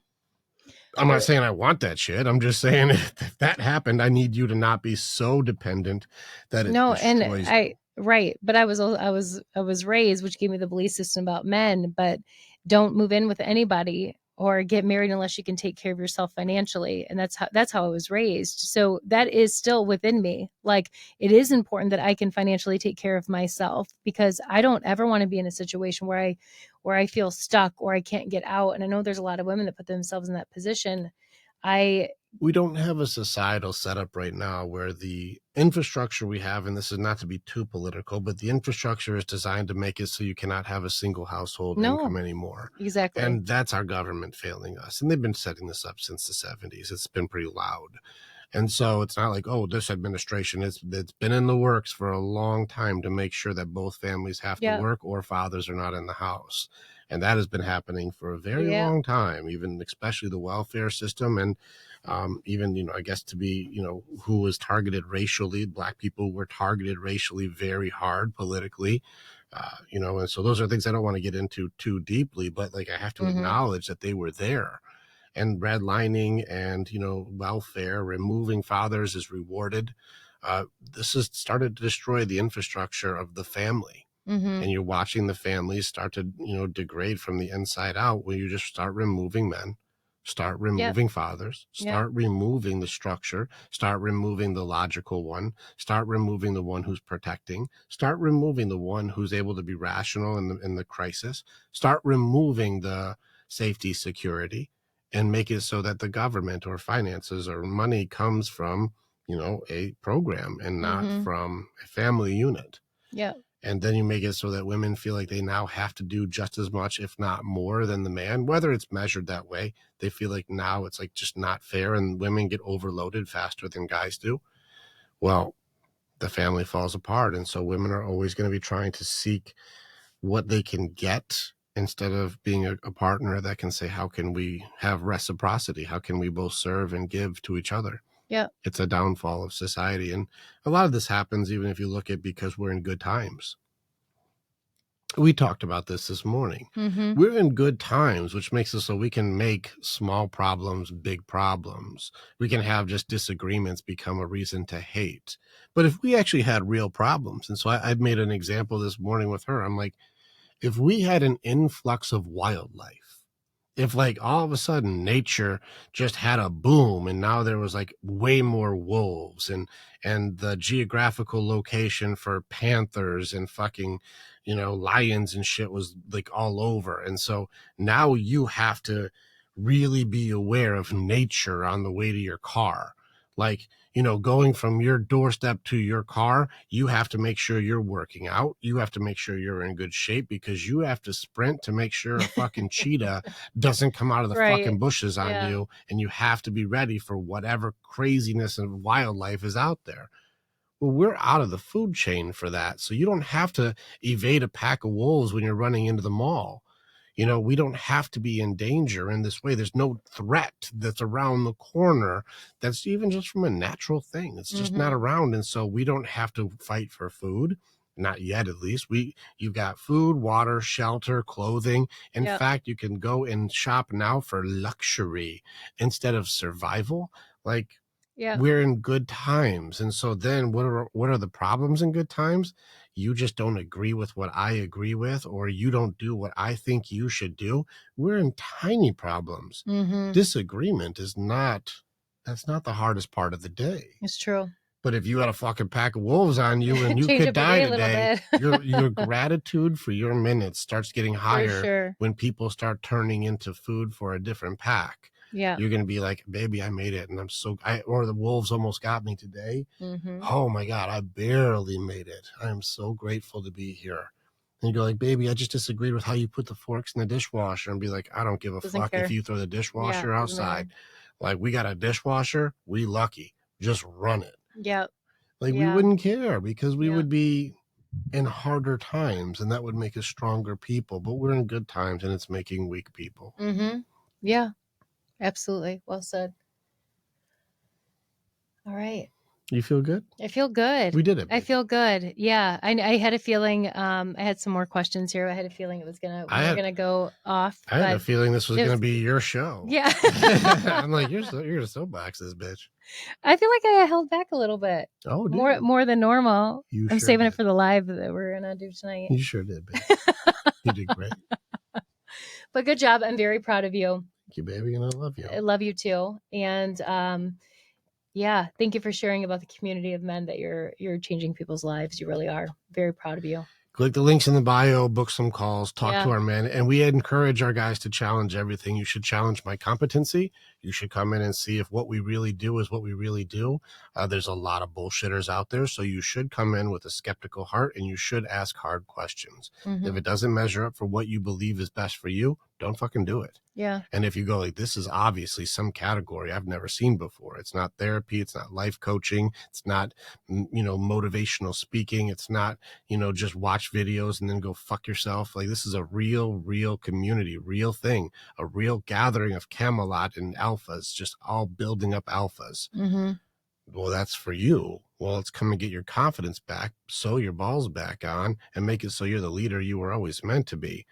not saying I want that shit. I'm just saying if that happened, I need you to not be so dependent that it destroys you. Right. But I was raised, which gave me the belief system about men, but don't move in with anybody or get married unless you can take care of yourself financially. And that's how I was raised. So that is still within me. Like, it is important that I can financially take care of myself, because I don't ever want to be in a situation where I feel stuck or I can't get out. And I know there's a lot of women that put themselves in that position. We don't have a societal setup right now where the infrastructure we have, and this is not to be too political, but the infrastructure is designed to make it so you cannot have a single household income anymore. Exactly. And that's our government failing us. And they've been setting this up since the 70s. It's been pretty loud. And so it's not like, oh, this administration, it's been in the works for a long time to make sure that both families have to work or fathers are not in the house. And that has been happening for a very long time, even especially the welfare system. And even, you know, I guess to be, you know, who was targeted racially, Black people were targeted racially very hard politically, you know, and so those are things I don't want to get into too deeply, but like I have to acknowledge that they were there. And redlining and, you know, welfare, removing fathers is rewarded. This has started to destroy the infrastructure of the family. And you're watching the families start to, you know, degrade from the inside out, where you just start removing men, Start removing fathers, start removing the structure, start removing the logical one, start removing the one who's protecting, start removing the one who's able to be rational in the crisis, start removing the safety, security, and make it so that the government or finances or money comes from, a program and not from a family unit. Yeah. And then you make it so that women feel like they now have to do just as much, if not more, than the man, whether it's measured that way. They feel like now it's like just not fair, and women get overloaded faster than guys do. Well, the family falls apart. And so women are always going to be trying to seek what they can get instead of being a partner that can say, how can we have reciprocity? How can we both serve and give to each other? Yeah. It's a downfall of society. And a lot of this happens even if you look at because we're in good times. We talked about this morning. We're in good times, which makes it so we can make small problems big problems. We can have just disagreements become a reason to hate. But if we actually had real problems, and so I've made an example this morning with her, I'm like, if we had an influx of wildlife, if like all of a sudden nature just had a boom and now there was like way more wolves and the geographical location for panthers and fucking, lions and shit was like all over. And so now you have to really be aware of nature on the way to your car. Like, going from your doorstep to your car, you have to make sure you're working out. You have to make sure you're in good shape because you have to sprint to make sure a fucking cheetah doesn't come out of the fucking bushes on you. And you have to be ready for whatever craziness and wildlife is out there. Well, we're out of the food chain for that. So you don't have to evade a pack of wolves when you're running into the mall. We don't have to be in danger in this way. There's no threat that's around the corner that's even just from a natural thing. It's just not around. And so we don't have to fight for food. Not yet, at least. You've got food, water, shelter, clothing. In fact, you can go and shop now for luxury instead of survival. Like, we're in good times. And so then what are the problems in good times? You just don't agree with what I agree with, or you don't do what I think you should do. We're in tiny problems. Disagreement that's not the hardest part of the day. It's true. But if you had a fucking pack of wolves on you and you could die today, your gratitude for your minutes starts getting higher when people start turning into food for a different pack. Yeah. You're going to be like, baby, I made it. And or the wolves almost got me today. Oh my God, I barely made it. I am so grateful to be here. And you go like, baby, I just disagreed with how you put the forks in the dishwasher, and be like, I don't give a fuck if you throw the dishwasher outside. Like, we got a dishwasher. We lucky. Just run it. Yep. Like, we wouldn't care because we would be in harder times, and that would make us stronger people. But we're in good times, and it's making weak people. Yeah. Absolutely. Well said. All right. You feel good? I feel good. We did it. I feel good. Yeah. I had a feeling, I had some more questions here. I had a feeling it was we were gonna go off. I had a feeling this was gonna be your show. Yeah. I'm like, you're gonna soapbox this bitch. I feel like I held back a little bit. Oh, more than normal. I'm saving did. it for the live that we're gonna do tonight. You sure did, bitch. You did great. But good job. I'm very proud of you. Thank you, baby, and I love you. I love you too. And thank you for sharing about the community of men that you're changing people's lives. You really are. Very proud of you. Click the links in the bio, book some calls, talk to our men. And we encourage our guys to challenge everything. You should challenge my competency. You should come in and see if what we really do is what we really do. There's a lot of bullshitters out there. So you should come in with a skeptical heart, and you should ask hard questions. If it doesn't measure up for what you believe is best for you, don't fucking do it. Yeah. And if you go like, this is obviously some category I've never seen before. It's not therapy. It's not life coaching. It's not, motivational speaking. It's not, just watch videos and then go fuck yourself. Like, this is a real community, real thing, a real gathering of Camelot and alphas, just all building up alphas. Well, that's for you. Well, let's come and get your confidence back, sew your balls back on, and make it so you're the leader you were always meant to be.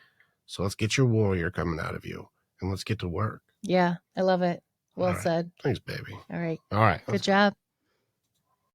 So let's get your warrior coming out of you, and let's get to work. Yeah, I love it. Well said. Thanks, baby. All right. All right. Good job.